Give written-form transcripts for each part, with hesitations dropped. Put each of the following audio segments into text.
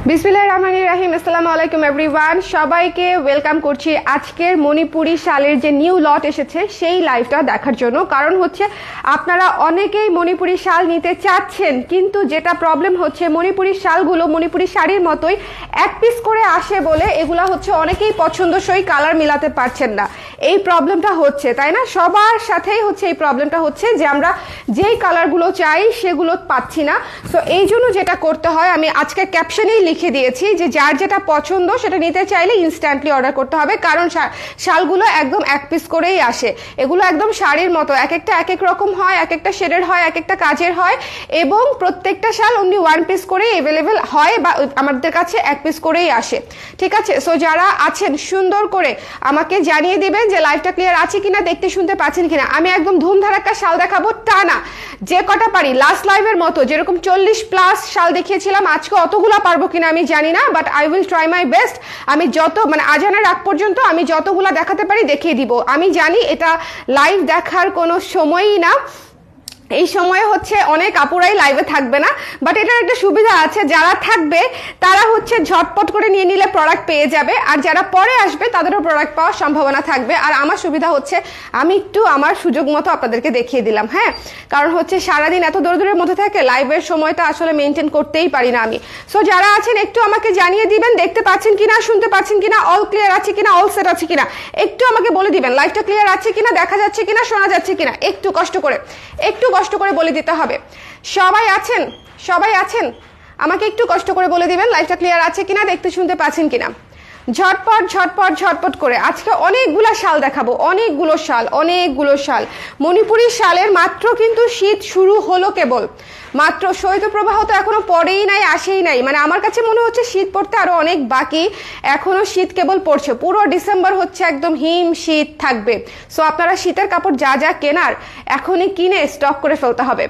বিসমিল্লাহির রহমানির রহিম। আসসালামু আলাইকুম এভরিওয়ান, সবাইকে ওয়েলকাম করছি আজকের মণিপুরি শালের যে নিউ লট এসেছে সেই লাইভটা দেখার জন্য। কারণ হচ্ছে আপনারা অনেকেই মণিপুরি শাল নিতে চাচ্ছেন, কিন্তু যেটা প্রবলেম হচ্ছে মণিপুরি শালগুলো মণিপুরি শাড়ির মতোই এক পিস করে আসে বলে এগুলা হচ্ছে অনেকেই পছন্দসই কালার মিলাতে পারছেন না। এই প্রবলেমটা হচ্ছে, তাই না? সবার সাথেই হচ্ছে এই প্রবলেমটা হচ্ছে যে আমরা যেই কালারগুলো চাই সেগুলো পাচ্ছি না। সো এই জন্য যেটা করতে হয়, আমি আজকে ক্যাপশনেই লিখে দিয়েছি যে যার যেটা পছন্দ সেটা নিতে চাইলে ইনস্ট্যান্টলি অর্ডার করতে হবে। কারণ শালগুলো একদম এক পিস করেই আসে, এগুলো একদম শাড়ির মতো, এক একটা এক এক রকম হয়, এক একটা শেডের হয়, এক একটা কাজের হয়, এবং প্রত্যেকটা শাল অনলি ওয়ান পিস করেই অ্যাভেলেবেল হয় বা আমাদের কাছে এক পিস করেই আসে। ঠিক আছে? সো যারা আছেন সুন্দর করে আমাকে জানিয়ে দিবেন যে লাইভটা ক্লিয়ার আছে কিনা, দেখতে শুনতে পাচ্ছেন কিনা। আমি একদম ধুমধারাক্কা শাল দেখাবো তা না, যে কটা পারি লাস্ট লাইভের মতো, যেরকম 40+ শাল দেখিয়েছিলাম, আজকে অতগুলা পারবো কিনা আমি জানি না, but I will try my best. আমি যত আজানের আগ পর্যন্ত আমি যতগুলা দেখাতে পারি দেখিয়ে দিব। আমি জানি এটা লাইভ দেখার কোনো সময়ই না, এই সময়ে হচ্ছে অনেক আপুরাই লাইভে থাকবে না, বাট এটার একটা সুবিধা আছে, যারা থাকবে তারা হচ্ছে ঝটপট করে নিয়ে নিলে প্রোডাক্ট পেয়ে যাবে, আর যারা পরে আসবে তাদেরও প্রোডাক্ট পাওয়ার সম্ভাবনা থাকবে। আর আমার সুবিধা হচ্ছে আমি একটু আমার সুযোগ মতো আপনাদেরকে দেখিয়ে দিলাম। হ্যাঁ, কারণ হচ্ছে সারাদিন এত দৌড়ের মধ্যে থাকে, লাইভের সময়টা আসলে মেনটেন করতেই পারি না আমি। সো যারা আছেন একটু আমাকে জানিয়ে দিবেন দেখতে পাচ্ছেন কিনা, শুনতে পাচ্ছেন কিনা, অল ক্লিয়ার আছে কিনা, অল সেট আছে কিনা, একটু আমাকে বলে দিবেন। লাইভটা ক্লিয়ার আছে কিনা, দেখা যাচ্ছে কিনা, শোনা যাচ্ছে কিনা, একটু কষ্ট করে বলে দিতে হবে। সবাই আছেন? সবাই আছেন? আমাকে একটু কষ্ট করে বলে দিবেন লাইভটা ক্লিয়ার আছে কিনা, দেখতে শুনতে পাচ্ছেন কিনা। ঝটপট ঝটপট ঝটপট করে আজকে অনেকগুলো শাল দেখাবো, অনেকগুলো শাল। মণিপুরি শালের মাত্র কিন্তু শীত শুরু হলো, কেবল মাত্র শৈত্যপ্রবাহ তো এখনো পড়েই নাই, আসেই নাই। আমার কাছে মনে হচ্ছে শীত পড়তে আরো অনেক বাকি, এখনো শীত কেবল পড়ছে। পুরো ডিসেম্বর হচ্ছে একদম হিম শীত থাকবে। সো আপনারা শীতের কাপড় যা যা কেনার এখনই কিনে স্টক করে ফেলতে হবে।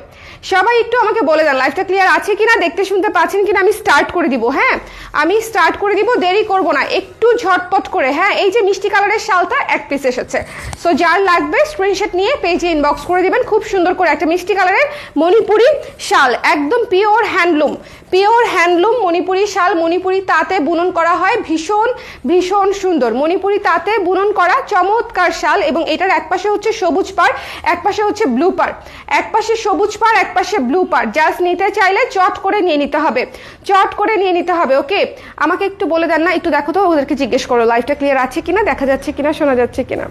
সবাই একটু আমাকে বলে দেন লাইভটা ক্লিয়ার আছে কিনা, দেখতে শুনতে পাচ্ছেন কিনা। আমি স্টার্ট করে দিব। হ্যাঁ, আমি স্টার্ট করে দিব, দেরি করব না, একটু ঝটপট করে। হ্যাঁ, এই যে মিষ্টি কালারের শালটা এক পিস এসেছে। সো যার লাগবে স্ক্রিনশট নিয়ে পেজে ইনবক্স করে দিবেন। খুব সুন্দর করে একটা মিষ্টি কালারের মণিপুরি শাল, একদম পিওর হ্যান্ডলুম মণিপুরি শাল। মণিপুরি তাঁতে বুনন করা হয়, ভীষণ ভীষণ সুন্দর মণিপুরি তাঁতে বুনন করা চমৎকার শাল। এবং এটার এক পাশে হচ্ছে সবুজ পাড়, এক পাশে হচ্ছে ব্লু পাড়, এক পাশে সবুজ পাড়, এক পাশে ব্লু পাড়। জাস্ট নিতে চাইলে চট করে নিয়ে নিতে হবে। ওকে, আমাকে একটু বলে দেন না, একটু দেখো তো, ওদেরকে জিজ্ঞেস করো লাইভটা ক্লিয়ার আছে কিনা, দেখা যাচ্ছে কিনা, শোনা যাচ্ছে কিনা।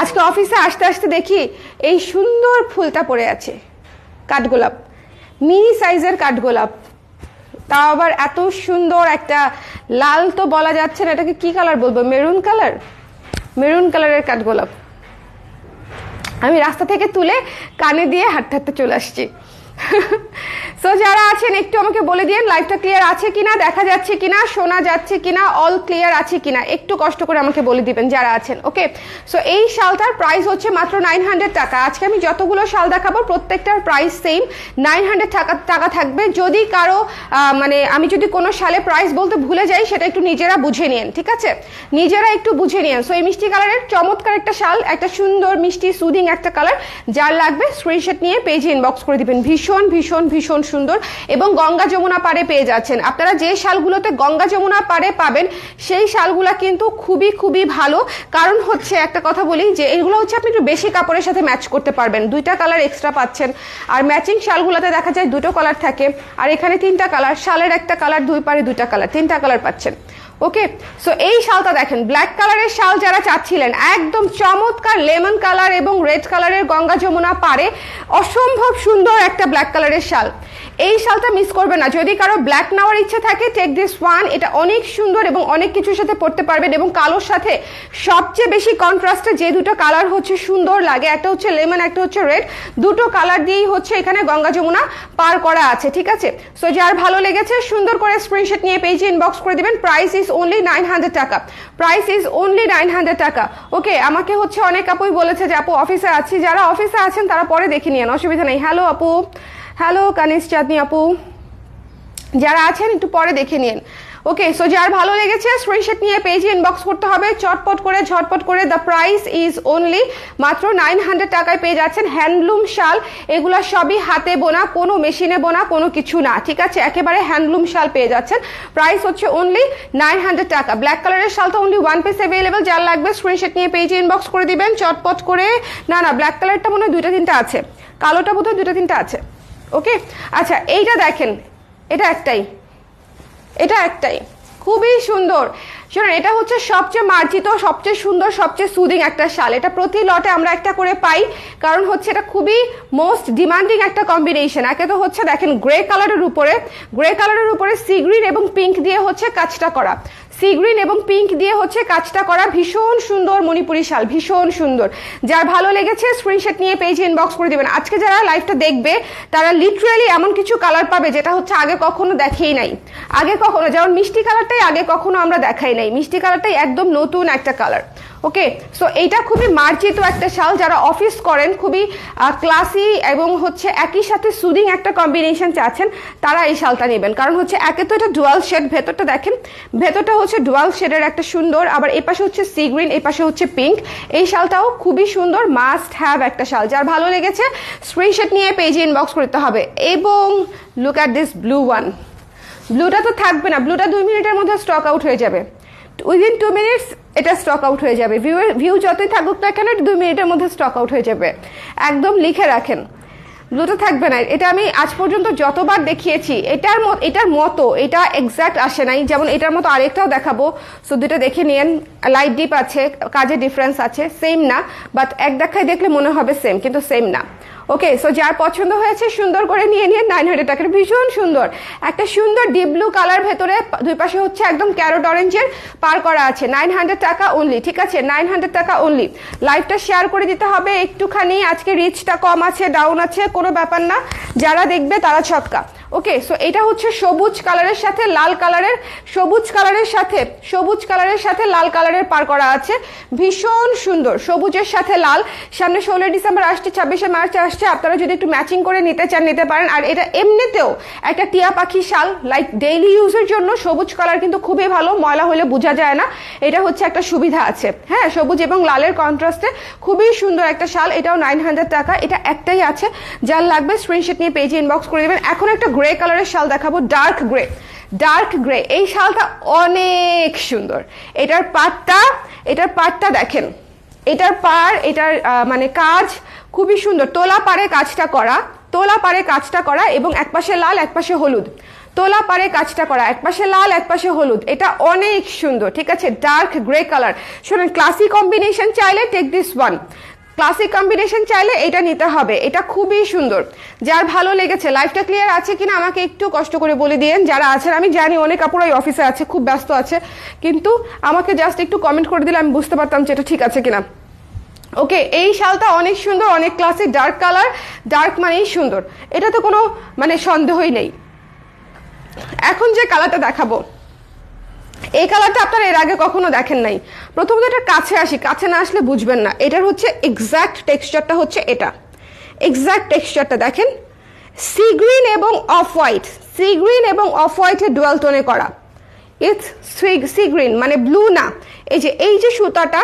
আজকে অফিসে আসতে আসতে দেখি এই সুন্দর ফুলটা পড়ে আছে, কাঠগোলাপ, মিনি সাইজের কাঠগোলাপ, তাও আবার এত সুন্দর একটা লাল তো বলা যাচ্ছে না, এটাকে কি কালার বলবো, মেরুন কালারের কাঠগোলাপ। আমি রাস্তা থেকে তুলে কানে দিয়ে হাঁটতে চলে আসছি। সো যারা আছেন একটু আমাকে বলে দিন লাইভটা ক্লিয়ার আছে কিনা, দেখা যাচ্ছে কিনা, শোনা যাচ্ছে কিনা, অল ক্লিয়ার আছে কিনা, একটু কষ্ট করে আমাকে বলে দিবেন যারা আছেন। ওকে, সো এই শালটার প্রাইস হচ্ছে মাত্র 900 টাকা। আজকে আমি যতগুলো শাল দেখাবো প্রত্যেকটার প্রাইস সেম 900 টাকা থাকবে। যদি কারো আমি যদি কোনো শালে প্রাইস বলতে ভুলে যাই, সেটা একটু নিজেরা বুঝে নিন, ঠিক আছে? নিজেরা একটু বুঝে নিন। সো এই মিষ্টি কালারের চমৎকার একটা শাল, একটা সুন্দর মিষ্টি সুদিং একটা কালার। যার লাগবে স্ক্রিনশট নিয়ে পেজে ইনবক্স করে দিবেন। ভীষণ ভীষণ ভীষণ সুন্দর, এবং গঙ্গা যমুনা পাড়ে পেয়ে যাচ্ছেন আপনারা। যে শালগুলোতে গঙ্গা যমুনা পাড়ে পাবেন সেই শালগুলা কিন্তু খুবই খুবই ভালো। কারণ হচ্ছে একটা কথা বলি যে এগুলো হচ্ছে আপনি একটু বেশি কাপড়ের সাথে ম্যাচ করতে পারবেন, 2টা কালার এক্সট্রা পাচ্ছেন। আর ম্যাচিং শালগুলোতে দেখা যায় 2টো কালার থাকে, আর এখানে 3টা কালার, শালের একটা কালার, 2 পারে 2টা কালার, 3টা কালার পাচ্ছেন। ওকে, সো এই শালটা দেখেন, ব্ল্যাক কালারের শাল যারা চাচ্ছিলেন, একদম চমৎকার লেমন কালার এবং রেড কালারের গঙ্গা যমুনা পারে অসম্ভব সুন্দর একটা ব্ল্যাক কালারের শাল। এই শালটা মিস করবে না। যদি কারো ব্ল্যাক নেওয়ার ইচ্ছে থাকে, টেক দিস ওয়ান। এটা অনেক সুন্দর এবং অনেক কিছুর সাথে পড়তে পারবেন, এবং কালোর সাথে সবচেয়ে বেশি কন্ট্রাস্টে যে 2টো কালার হচ্ছে সুন্দর লাগে, একটা হচ্ছে লেমন, একটা হচ্ছে রেড, 2টো কালার দিয়েই হচ্ছে এখানে গঙ্গা যমুনা পার করা আছে, ঠিক আছে? সো যার ভালো লেগেছে সুন্দর করে স্ক্রিনশট নিয়ে পেজে ইনবক্স করে দিবেন। প্রাইস ইজ অনলি 900 টাকা। ওকে, আমাকে হচ্ছে অনেক আপুই বলেছে যে আপু অফিসে আছি। যারা অফিসে আছেন তারা পরে দেখে নিন, অসুবিধা নেই। হ্যালো আপু, হ্যালো কানিস চাঁদনি আপু, যারা আছেন একটু পরে দেখে নিন। ওকে, সো যার ভালো লেগেছে স্ক্রিনশট নিয়ে পেজে ইনবক্স করতে হবে চটপট করে ঝটপট করে। দ্য প্রাইস ইজ অনলি মাত্র 900 টাকায় পেয়ে যাচ্ছেন হ্যান্ডলুম শাল। এগুলা সবই হাতে বোনা, কোনো মেশিনে বোনা কোনো কিছু না, ঠিক আছে, একেবারে হ্যান্ডলুম শাল পেয়ে যাচ্ছেন। প্রাইস হচ্ছে অনলি 900 টাকা। ব্ল্যাক কালারের শালটা অনলি 1 পিস অ্যাভেলেবল, যার লাগবে স্ক্রিনশট নিয়ে পেজে ইনবক্স করে দিবেন চটপট করে। না ব্ল্যাক কালারটা মনে হয় 2-3টা আছে, কালোটা বোধহয় 2-3টা আছে। ওকে, আচ্ছা এইটা দেখেন, এটা একটাই খুবই সুন্দর। শুনুন, এটা হচ্ছে সবচেয়ে মার্জিত, সবচেয়ে সুন্দর, সবচেয়ে সুদিং একটা শাল। এটা প্রতি লটে আমরা একটা করে পাই, কারণ হচ্ছে এটা খুবই মোস্ট ডিমান্ডিং একটা কম্বিনেশন। একে তো হচ্ছে দেখেন গ্রে কালারের উপরে সি গ্রিন এবং পিঙ্ক দিয়ে হচ্ছে কাজটা করা, সি গ্রিন এবং পিঙ্ক দিয়ে হচ্ছে কাজটা করা, ভীষণ সুন্দর মণিপুরি শাল, ভীষণ সুন্দর। যার ভালো লেগেছে স্ক্রিনশট নিয়ে পেজে ইনবক্স করে দিবেন। আজকে যারা লাইভটা দেখবে তারা লিটারালি এমন কিছু কালার পাবে যেটা হচ্ছে আগে কখনো দেখেই নাই, যেমন মিষ্টি কালারটাই আগে কখনো আমরা দেখাই নাই, মিষ্টি কালারটাই একদম নতুন একটা কালার। ওকে, সো এইটা খুবই মার্জিত একটা শাল, যারা অফিস করেন খুবই ক্লাসি এবং হচ্ছে একই সাথে সুদিং একটা কম্বিনেশন চাচ্ছেন তারা এই শালটা নেবেন। কারণ হচ্ছে একে তো এটা ডুয়াল শেড, ভেতরটা দেখেন, ভেতরটা হচ্ছে ডুয়াল শেডের একটা সুন্দর, আবার এই পাশে হচ্ছে সি গ্রিন, এই পাশে হচ্ছে পিঙ্ক। এই শালটাও খুবই সুন্দর, মাস্ট হ্যাভ একটা শাল। যার ভালো লেগেছে স্ক্রিনশট নিয়ে পেজে ইনবক্স করতে হবে। এবং look at this blue one, ব্লুটা তো থাকবে না, ব্লুটা 2 মিনিটের মধ্যে স্টক আউট হয়ে যাবে, উইদিন 2 মিনিটস এটা স্টক আউট হয়ে যাবে। ভিউ যতই থাকুক না কেন 2 মিনিটের মধ্যে স্টক আউট হয়ে যাবে, একদম লিখে রাখেন, ব্লুটা থাকবে না। এটা আমি আজ পর্যন্ত যতবার দেখিয়েছি এটার মতো এটা এক্স্যাক্ট আসে নাই। যেমন এটার মতো আরেকটাও দেখাবো, সো দুটো দেখে নিয়েন, লাইট ডিপ আছে, কাজে ডিফারেন্স আছে, সেম না, বাট এক দেখায় দেখলে মনে হবে সেম, কিন্তু সেম না। ওকে, সো যার পছন্দ হয়েছে সুন্দর করে নিয়ে 900 টাকার ভীষণ সুন্দর একটা সুন্দর ডিপ ব্লু কালার, ভেতরে দুই পাশে হচ্ছে একদম ক্যারোট অরেঞ্জের পার করা আছে। 900 টাকা অনলি, ঠিক আছে, 900 টাকা অনলি। লাইভটা শেয়ার করে দিতে হবে একটুখানি, আজকে রিচটা কম আছে, ডাউন আছে, কোনো ব্যাপার না, যারা দেখবে তারা ছক্কা। ওকে, সো এটা হচ্ছে সবুজ কালারের সাথে লাল কালারের, সবুজ কালারের সাথে লাল কালারের পার করা আছে, ভীষণ সুন্দর, সবুজের সাথে লাল। সামনে 16 ডিসেম্বর আসছে, 26শে মার্চ আসছে, আপনারা যদি একটু ম্যাচিং করে নিতে চান নিতে পারেন। আর এটা এমনিতেও একটা টিয়া পাখি শাল, লাইক ডেইলি ইউজের জন্য সবুজ কালার কিন্তু খুবই ভালো, ময়লা হলে বোঝা যায় না, এটা হচ্ছে একটা সুবিধা আছে। হ্যাঁ, সবুজ এবং লালের কন্ট্রাস্টে খুবই সুন্দর একটা শাল, এটাও 900 টাকা। এটা একটাই আছে, যার লাগবে স্ক্রিনশট নিয়ে পেজে ইনবক্স করে দেবেন। এখন একটা গ্রে কালারের শাল দেখাবো, ডার্ক গ্রে। এই শালটা অনেক সুন্দর, এটার পাটটা দেখেন, এটার মানে কাজ খুবই সুন্দর, তোলা পারে কাজটা করা এবং একপাশে লাল একপাশে হলুদ, তোলা পারে কাজটা করা, একপাশে লাল একপাশে হলুদ, এটা অনেক সুন্দর, ঠিক আছে, ডার্ক গ্রে কালার। শুনুন, ক্লাসিক কম্বিনেশন চাইলে take this one, classic combination চাইলে এটা নিতে হবে, এটা খুবই সুন্দর। যার ভালো লেগেছে, লাইফটা ক্লিয়ার আছে কিনা আমাকে একটু কষ্ট করে বলে দিয়েন যারা আছেন। আমি জানি অনেক আপুরাই অফিসে আছে, খুব ব্যস্ত আছে, কিন্তু আমাকে জাস্ট একটু কমেন্ট করে দিলে আমি বুঝতে পারতাম যে এটা ঠিক আছে কিনা। ওকে, এই শালটা অনেক সুন্দর, অনেক ক্লাসিক, ডার্ক কালার, ডার্ক মানেই সুন্দর, এটা তো কোনো মানে সন্দেহই নেই। এখন যে কালারটা দেখাবো, এই কালারটা আপনারা এর আগে কখনো দেখেন নাই। প্রথমত এটা কাছে আসি, কাছে না আসলে বুঝবেন না। এটার হচ্ছে এক্স্যাক্ট টেক্সচারটা হচ্ছে এটা, এক্স্যাক্ট টেক্সচারটা দেখেন, সি গ্রিন এবং অফ হোয়াইটের ডুয়াল টোনে করা। ইটস সি গ্রিন মানে ব্লু না, এই যে সুতাটা,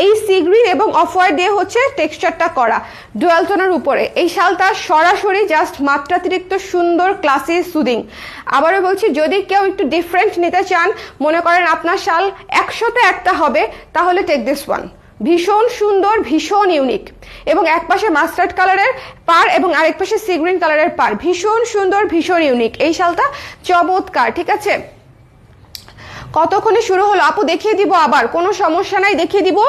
এই সি গ্রিন এবং অফ হোয়াইট দিয়ে হচ্ছে টেক্সচারটা করা ডুয়াল টোনের উপরে। এই শালটা সরাসরি জাস্ট মাত্রাতিরিক্ত সুন্দর, ক্লাসি, সুদিং। আবারও বলছি, যদি কেউ একটু ডিফারেন্ট নিতে চান, মনে করেন আপনার শাল 100-তে একটা হবে, তাহলে টেক দিস ওয়ান। ভীষণ সুন্দর, ভীষণ ইউনিক, এবং এক পাশে মাস্টার্ড কালারের পার এবং আরেক পাশে সি গ্রিন কালারের পার, ভীষণ সুন্দর, ভীষণ ইউনিক। এই শালটা চমৎকার, ঠিক আছে। কতক্ষণে শুরু হলো আপু? দেখিয়ে দিব, আবার কোনো সমস্যা নাই, দেখিয়ে দিব।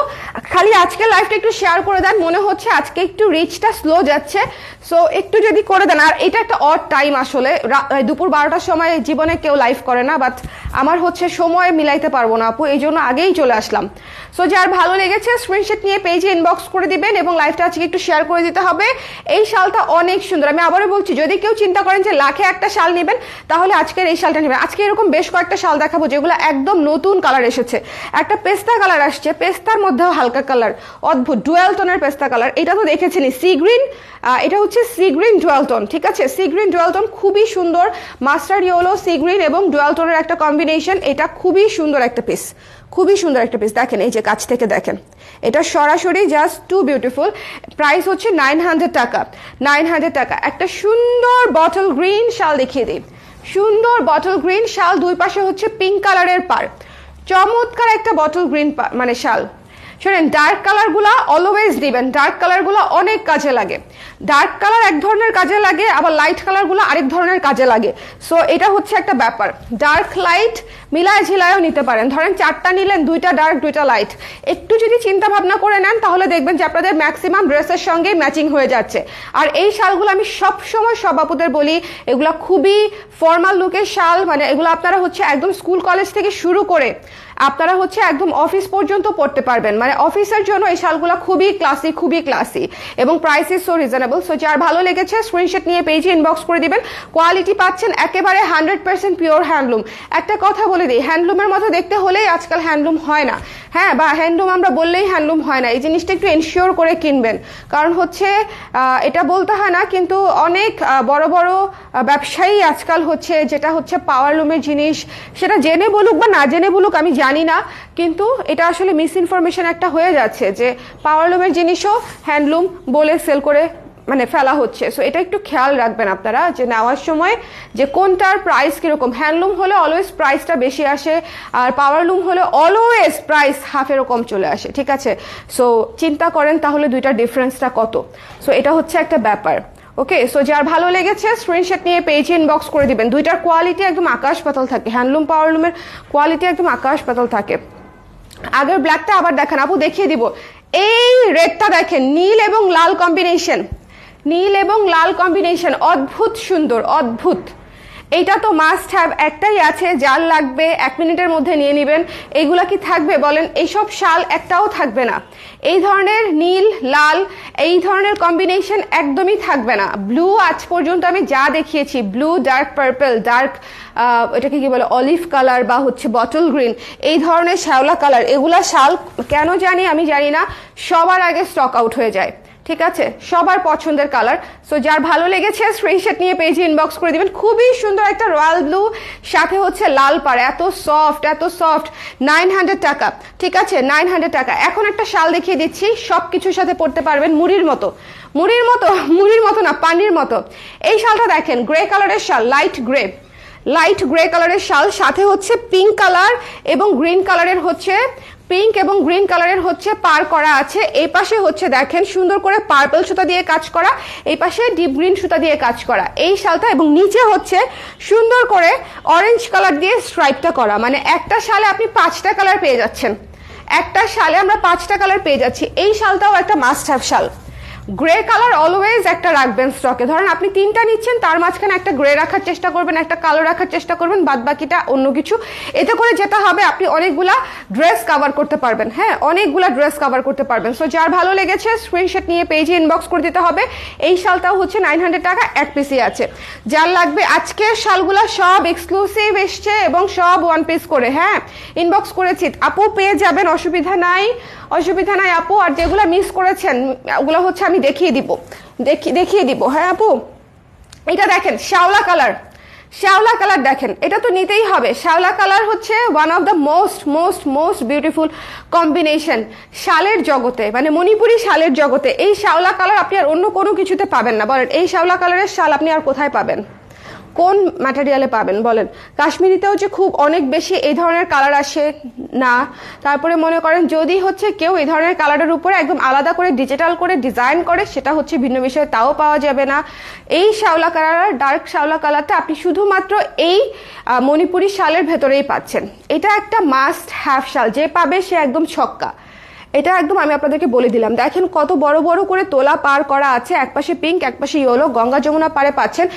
খালি আজকে লাইভটা একটু শেয়ার করে দেন, মনে হচ্ছে আজকে একটু রিচটা স্লো যাচ্ছে, সো একটু যদি করে দেন। আর এটা একটা অড টাইম, আসলে দুপুর 12টার সময় জীবনে কেউ লাইভ করে না, বাট আমার হচ্ছে সময় মিলাইতে পারবো না আপু, এই জন্য আগেই চলে আসলাম। সো যার ভালো লেগেছে স্ক্রিনশট নিয়ে পেজে ইনবক্স করে দিবেন এবং লাইভটা আজকে একটু শেয়ার করে দিতে হবে। এই শালটা অনেক সুন্দর, আমি আবারও বলছি, যদি কেউ চিন্তা করেন যে লাখে একটা শাল নেবেন, তাহলে আজকের এই শালটা নেবেন। আজকে এরকম বেশ কয়েকটা শাল দেখাবো যেগুলো একদম নতুন কালার এসেছে, একটা পেস্তা কালার আসছে, পেস্তার মধ্যেও হালকা কালার, অদ্ভুত ডুয়াল টোনের পেস্তা কালার। এটা তো দেখেছেন সি গ্রিন, এটা হচ্ছে সি গ্রিন ডুয়াল টোন, ঠিক আছে, সি গ্রিন ডুয়াল টোন খুবই সুন্দর, মাস্টার্ড ইয়েলো সি গ্রিন এবং ডুয়াল টোনের একটা কম্বিনেশন। এটা খুবই সুন্দর একটা পিস, খুবই সুন্দর একটা পিস। দেখেন এই যে কাছ থেকে দেখেন, এটা সরাসরি জাস্ট টু বিউটিফুল। প্রাইস হচ্ছে 900 টাকা, 900 টাকা। একটা সুন্দর বটল গ্রিন শাল দেখিয়ে দিই, সুন্দর বটল গ্রিন শাল, দুই পাশে হচ্ছে পিঙ্ক কালারের পার, চমৎকার একটা বটল গ্রিন মানে শাল। শোনেন, ডার্ক কালারগুলো অলওয়েজ দিবেন, ডার্ক কালারগুলো অনেক কাজে লাগে। ডার্ক কালার এক ধরনের কাজে লাগে, আবার লাইট কালারগুলো আরেক ধরনের কাজে লাগে। সো এটা হচ্ছে একটা ব্যাপার, ডার্ক লাইট মিলায় ঝিলায়ও নিতে পারেন। ধরেন 4টা নিলেন, 2টা ডার্ক 2টা লাইট, একটু যদি চিন্তা ভাবনা করে নেন তাহলে দেখবেন যে আপনাদের ম্যাক্সিমাম ড্রেসের সঙ্গে ম্যাচিং হয়ে যাচ্ছে। আর এই শালগুলো আমি সব সময় সব আপুদের বলি, এগুলো খুবই ফর্মাল লুকের শাল, মানে এগুলো আপনারা হচ্ছে একদম স্কুল কলেজ থেকে শুরু করে আপনারা হচ্ছে একদম অফিস পর্যন্ত পড়তে পারবেন। মানে অফিসের জন্য এই শালগুলো খুবই ক্লাসি, খুবই ক্লাসি, এবং price is so reasonable. So যার ভালো লেগেছে স্ক্রিনশট নিয়ে পেজে ইনবক্স করে দিবেন। কোয়ালিটি পাচ্ছেন একেবারে 100% পিওর হ্যান্ডলুম। একটা কথা বলে দিই, হ্যান্ডলুমের মতো দেখতে হলেই আজকাল হ্যান্ডলুম হয় না, হ্যাঁ, বা হ্যান্ডলুম আমরা বললেই হ্যান্ডলুম হয় না। এই জিনিসটা একটু এনশিওর করে কিনবেন, কারণ হচ্ছে এটা বলতে হয় না, কিন্তু অনেক বড় বড় ব্যবসায়ী আজকাল হচ্ছে যেটা হচ্ছে পাওয়ারলুমের জিনিস, সেটা জেনে বলুক বা না জেনে বলুক আমি জানি না, কিন্তু এটা আসলে মিস ইনফরমেশন একটা হয়ে যাচ্ছে যে পাওয়ারলুমের জিনিসও হ্যান্ডলুম বলে সেল করে মানে ফেলা হচ্ছে। সো এটা একটু খেয়াল রাখবেন আপনারা যে নেওয়ার সময় যে কোনটার প্রাইস কিরকম। হ্যান্ডলুম হলে অলওয়েজ প্রাইসটা বেশি আসে, আর পাওয়ারলুম হলে অলওয়েজ প্রাইস হাফ এরকম চলে আসে, ঠিক আছে। সো চিন্তা করেন তাহলে দুইটার ডিফারেন্সটা কত। সো এটা হচ্ছে একটা ব্যাপার। ওকে, সো যার ভালো লেগেছে স্ক্রিনশট নিয়ে পেজে ইনবক্স করে দিবেন। দুইটার কোয়ালিটি একদম আকাশ পাতাল থাকে, হ্যান্ডলুম পাওয়ারলুমের কোয়ালিটি একদম আকাশ পাতাল থাকে। আগের ব্ল্যাকটা আবার দেখেন আপু, দেখিয়ে দিব। এই রেডটা দেখেন, নীল এবং লাল কম্বিনেশন, নীল এবং লাল কম্বিনেশন, অদ্ভুত সুন্দর, অদ্ভুত। এইটা তো মাস্ট হ্যাভ, একটাই আছে, যার লাগবে 1 মিনিটের মধ্যে নিয়ে নেবেন। এইগুলা কি থাকবে বলেন? এইসব শাল একটাও থাকবে না। এই ধরনের নীল লাল এই ধরনের কম্বিনেশন একদমই থাকবে না। ব্লু আজ পর্যন্ত আমি যা দেখিয়েছি, ব্লু, ডার্ক পার্পল, ডার্ক এটাকে কি বলে অলিভ কালার বা হচ্ছে বটল গ্রিন, এই ধরনের শ্যাওলা কালার, এগুলা শাল কেন জানি আমি জানি না সবার আগে স্টক আউট হয়ে যায়, ঠিক আছে, সবার পছন্দের কালার। সো যার ভালো লেগেছে স্ক্রিনশট নিয়ে পেজে ইনবক্স করে দিবেন। খুবই সুন্দর একটা রয়্যাল ব্লু, সাথে হচ্ছে লাল পাড়, এত সফট, এত সফট। 900 টাকা, ঠিক আছে, 900 টাকা। এখন একটা শাল দেখিয়ে দিচ্ছি, সব কিছুর সাথে পড়তে পারবেন, মুড়ির মতো, মুড়ির মতো, মুড়ির মতো না, পানির মতো। এই শালটা দেখেন, গ্রে কালারের শাল, লাইট গ্রে, লাইট গ্রে কালারের শাল, সাথে হচ্ছে পিঙ্ক কালার এবং গ্রিন কালারের হচ্ছে পিঙ্ক এবং গ্রিন কালারের হচ্ছে পার করা আছে। এই পাশে হচ্ছে দেখেন সুন্দর করে পার্পল সুতা দিয়ে কাজ করা, এই পাশে ডিপ গ্রিন সুতা দিয়ে কাজ করা এই শালটা, এবং নিচে হচ্ছে সুন্দর করে অরেঞ্জ কালার দিয়ে স্ট্রাইপটা করা। মানে একটা শালে আপনি 5টা কালার পেয়ে যাচ্ছেন, একটা শালে আমরা 5টা কালার পেয়ে যাচ্ছি। এই শালটাও একটা মাস্ট হ্যাভ শাল। গ্রে কালার অলওয়েজ একটা রাখবেন স্টকে। ধরেন আপনি 3টা নিচ্ছেন, তার মাঝখানে একটা গ্রে রাখার চেষ্টা করবেন, একটা কালো রাখার চেষ্টা করবেন, বাদ বাকিটা অন্য কিছু। এতে করে যেটা হবে, আপনি অনেকগুলা ড্রেস কভার করতে পারবেন, হ্যাঁ, অনেকগুলা ড্রেস কভার করতে পারবেন। সো যার ভালো লেগেছে স্ক্রিনশট নিয়ে পেজে ইনবক্স করে দিতে হবে। এই শালটাও হচ্ছে 900 টাকা, এক পিসই আছে। যার লাগবে, আজকের শালগুলা সব এক্সক্লুসিভ এসছে এবং সব 1 পিস করে, হ্যাঁ, ইনবক্স করেছি আপু, পেয়ে যাবেন, অসুবিধা নাই, অসুবিধা নাই আপু। আর যেগুলো মিস করেছেন ওগুলো হচ্ছে আমি দেখিয়ে দিব, হ্যাঁ আপু। এটা দেখেন শ্যাওলা কালার, শ্যাওলা কালার দেখেন, এটা তো নিতেই হবে। শ্যাওলা কালার হচ্ছে one of the most beautiful combination শালের জগতে, মানে মণিপুরি শালের জগতে। এই শ্যাওলা কালার আপনি আর অন্য কোনো কিছুতে পাবেন না। বলেন এই শ্যাওলা কালারের শাল আপনি আর কোথায় পাবেন, কোন ম্যাটেরিয়ালে পাবেন বলেন? কাশ্মীরিতেও যে খুব অনেক বেশি এই ধরনের কালার আসে না। তারপরে মনে করেন যদি হচ্ছে কেউ এই ধরনের কালারের উপরে একদম আলাদা করে ডিজিটাল করে ডিজাইন করে, সেটা হচ্ছে ভিন্ন বিষয়ে, তাও পাওয়া যাবে না। এই শ্যাওলা কালার, ডার্ক শ্যাওলা কালারটা আপনি শুধুমাত্র এই মণিপুরি শালের ভেতরেই পাচ্ছেন। এটা একটা মাস্ট হ্যাভ শাল, যে পাবে সে একদম ছক্কা। এটা একদম আমি আপনাদেরকে বলে দিলাম, দেখেন কত বড় বড় করে তোলা পার করা আছে, একপাশে পিঙ্ক একপাশে ইয়েলো, গঙ্গা যমুনা পারে পাচ্ছেন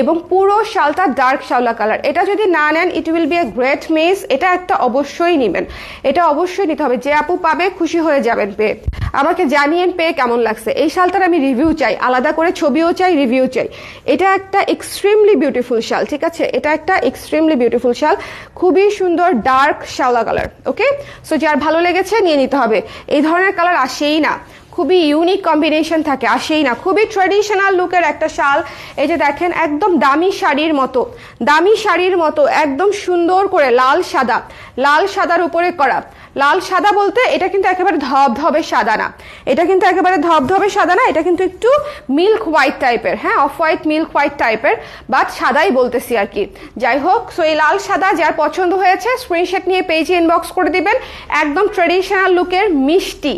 এবং পুরো শালটা ডার্ক শাওলা কালার। এটা যদি না নেন it will B a great miss. এটা একটা অবশ্যই নেবেন, এটা অবশ্যই নিতে হবে। যে আপু পাবে খুশি হয়ে যাবেন পেয়ে। আমাকে জানিয়েন পেয়ে কেমন লাগছে। এই শালটার আমি রিভিউ চাই, আলাদা করে ছবিও চাই, রিভিউ চাই। এটা একটা এক্সট্রিমলি বিউটিফুল শাল, ঠিক আছে, এটা একটা এক্সট্রিমলি বিউটিফুল শাল, খুবই সুন্দর ডার্ক শাওলা কালার। ওকে, সো যার ভালো লেগেছে নিয়ে নিতে হবে। এই ধরনের কালার আসেই না, খুবই ইউনিক কম্বিনেশন থাকে, আসেই না। খুবই ট্রেডিশনাল লুকের একটা শাল। এই যে দেখেন একদম দামি শাড়ির মতো, দামি শাড়ির মতো একদম সুন্দর করে লাল সাদা, লাল সাদার উপরে করা। লাল সাদা বলতে এটা কিন্তু একেবারে ধবধবে সাদা না, এটা কিন্তু একেবারে ধবধবে সাদা না, এটা কিন্তু একটু মিল্ক হোয়াইট টাইপের, হ্যাঁ অফ হোয়াইট মিল্ক হোয়াইট টাইপের, বাট সাদাই বলতেছি আর কি। যাই হোক, সো এই লাল সাদা যার পছন্দ হয়েছে স্ক্রিনশট নিয়ে পেজে ইনবক্স করে দিবেন। একদম ট্রেডিশনাল লুকের মিষ্টি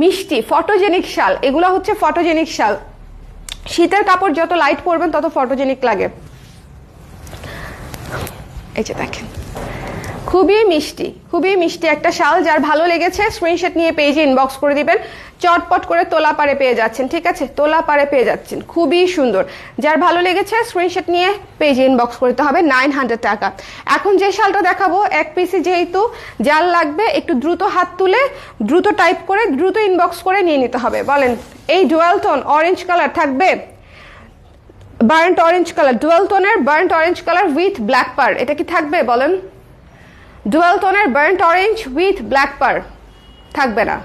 মিষ্টি ফটোজেনিক শাল, এগুলো হচ্ছে ফটোজেনিক শাল। শীতের কাপড় যত লাইট পরবেন তত ফটোজেনিক লাগে। এই যে দেখেন খুবই মিষ্টি, খুবই মিষ্টি একটা শাল। যার ভালো লেগেছে স্ক্রিনশট নিয়ে পেজে ইনবক্স করে দিবেন। চটপট করে তোলা পারে পেয়ে যাচ্ছেন, ঠিক আছে, তোলা পারে পেয়ে যাচ্ছেন, খুবই সুন্দর। যার ভালো লেগেছে স্ক্রিনশট নিয়ে পেজে ইনবক্স করতে হবে। 900 টাকা। এখন যে শালটা দেখাবো এক পিসি, যেহেতু যার লাগবে একটু দ্রুত হাত তুলে দ্রুত টাইপ করে দ্রুত ইনবক্স করে নিয়ে নিতে হবে। বলেন এই ডুয়াল টোন অরেঞ্জ কালার থাকবে, বার্ন্ট অরেঞ্জ কালার, ডুয়াল টোনের burnt orange colour with black পার, এটা কি থাকবে বলেন? ডুয়াল টোনের বার্ন্ট অরেঞ্জ উইথ ব্ল্যাক পার থাকবে না,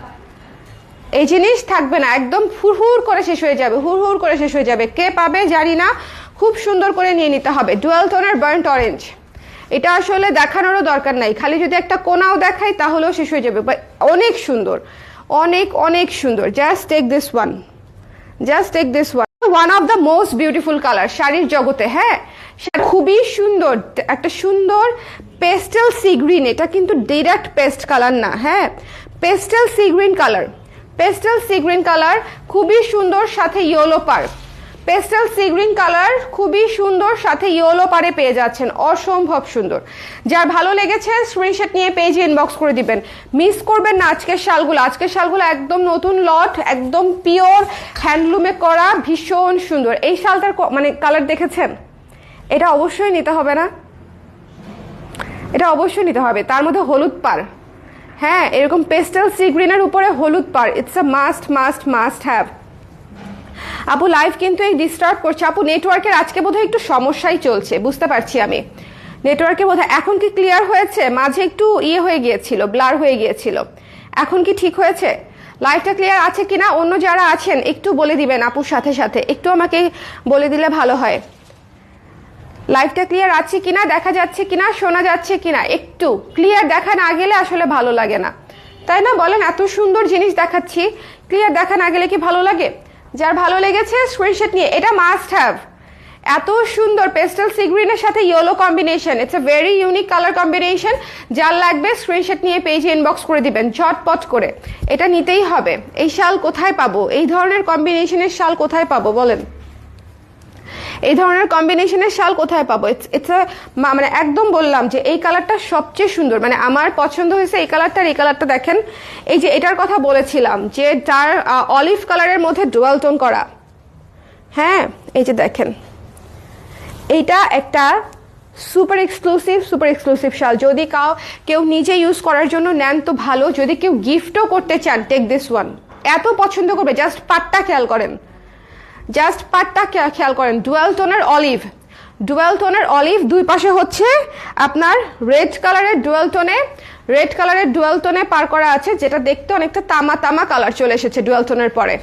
এই জিনিস থাকবে না, একদম হুড়হুড় করে শেষ হয়ে যাবে, হুড়হুড় করে শেষ হয়ে যাবে। কে পাবে জানি না, খুব সুন্দর করে নিয়ে নিতে হবে। ডুয়াল টোনের বার্ন্ট অরেঞ্জ, এটা আসলে দেখানোরও দরকার নাই, খালি যদি একটা কোনাও দেখাই তাহলেও শেষ হয়ে যাবে। অনেক সুন্দর, অনেক অনেক সুন্দর। Just take this one, just take this one. One of the most beautiful colour শাড়ির জগতে, হ্যাঁ খুবই সুন্দর একটা সুন্দর পেস্টেল সি গ্রিন। এটা কিন্তু ডিরেক্ট পেস্ট কালার না, হ্যাঁ pastel sea green colour, pastel sea green colour খুবই সুন্দর, সাথে ইয়েলো পার। পেস্টেল সি গ্রিন কালার খুবই সুন্দর, সাথে ইয়েলো পারে পেয়ে যাচ্ছেন, অসম্ভব সুন্দর। যার ভালো লেগেছে স্ক্রিনশট নিয়ে পেজে ইনবক্স করে দিবেন। মিস করবেন না আজকের শালগুলো, আজকের শালগুলো একদম নতুন লট, একদম পিওর হ্যান্ডলুমে করা, ভীষণ সুন্দর। এই শালটার মানে কালার দেখেছেন, এটা অবশ্যই নিতে হবে না, এটা অবশ্যই নিতে হবে। তার মধ্যে হলুদ পার, হ্যাঁ এরকম পেস্টেল সি গ্রিনের উপরে হলুদ পার, it's a must must must have. আপু লাইভ কিন্তু এই ডিস্টার্ব করছে আপু, নেটওয়ার্কের আজকে বোধহয় একটু সমস্যাই চলছে, বুঝতে পারছি আমি। নেটওয়ার্কে বোধহয় এখন কি ক্লিয়ার হয়েছে? মাঝে একটু ইয়ে হয়ে গিয়েছিল, ব্লার হয়ে গিয়েছিল, এখন কি ঠিক হয়েছে? লাইভটা ক্লিয়ার আছে কিনা অন্য যারা আছেন একটু বলে দিবেন আপুর সাথে সাথে, একটু আমাকে বলে দিলে ভালো হয়। লাইভটা ক্লিয়ার আছে কিনা, দেখা যাচ্ছে কিনা, শোনা যাচ্ছে কিনা, একটু ক্লিয়ার দেখা না গেলে আসলে ভালো লাগে না, তাই না বলেন? এত সুন্দর জিনিস দেখাচ্ছি, ক্লিয়ার দেখা না গেলে কি ভালো লাগে? যার ভালো লেগেছে স্ক্রিনশট নিয়ে, এটা মাস্ট হ্যাভ। এত সুন্দর পেস্টেল সি গ্রিনের সাথে yellow combination, it's a very unique colour combination. যার লাগবে স্ক্রিনশট নিয়ে পেজে ইনবক্স করে দিবেন ঝটপট করে, এটা নিতেই হবে। এই শাল কোথায় পাবো, এই ধরনের কম্বিনেশনের শাল কোথায় পাবো বলেন? এই ধরনের কম্বিনেশনের শাল কোথায় পাবো? ইটস মানে একদম বললাম যে এই কালারটা সবচেয়ে সুন্দর, মানে আমার পছন্দ হয়েছে এই কালারটা। এই কালারটা দেখেন, এই যে এটার কথা বলেছিলাম যে তার অলিভ কালারের মধ্যে ডুয়াল টোন করা, হ্যাঁ এই যে দেখেন এইটা একটা সুপার এক্সক্লুসিভ শাল। যদি কেউ নিজে ইউজ করার জন্য নেন তো ভালো, যদি কেউ গিফটও করতে চান টেক দিস ওয়ান, এত পছন্দ করবে। জাস্ট পাটটা খেয়াল করেন, জাস্ট পাটটা খেয়াল করেন, ডুয়াল টোনের অলিভ, ডুয়াল টোনের অলিভ, দুই পাশে হচ্ছে আপনার রেড কালারের ডুয়াল টোনে পার করা আছে, যেটা দেখতে অনেকটা তামা তামা কালার চলে এসেছে ডুয়াল টোনের পরে।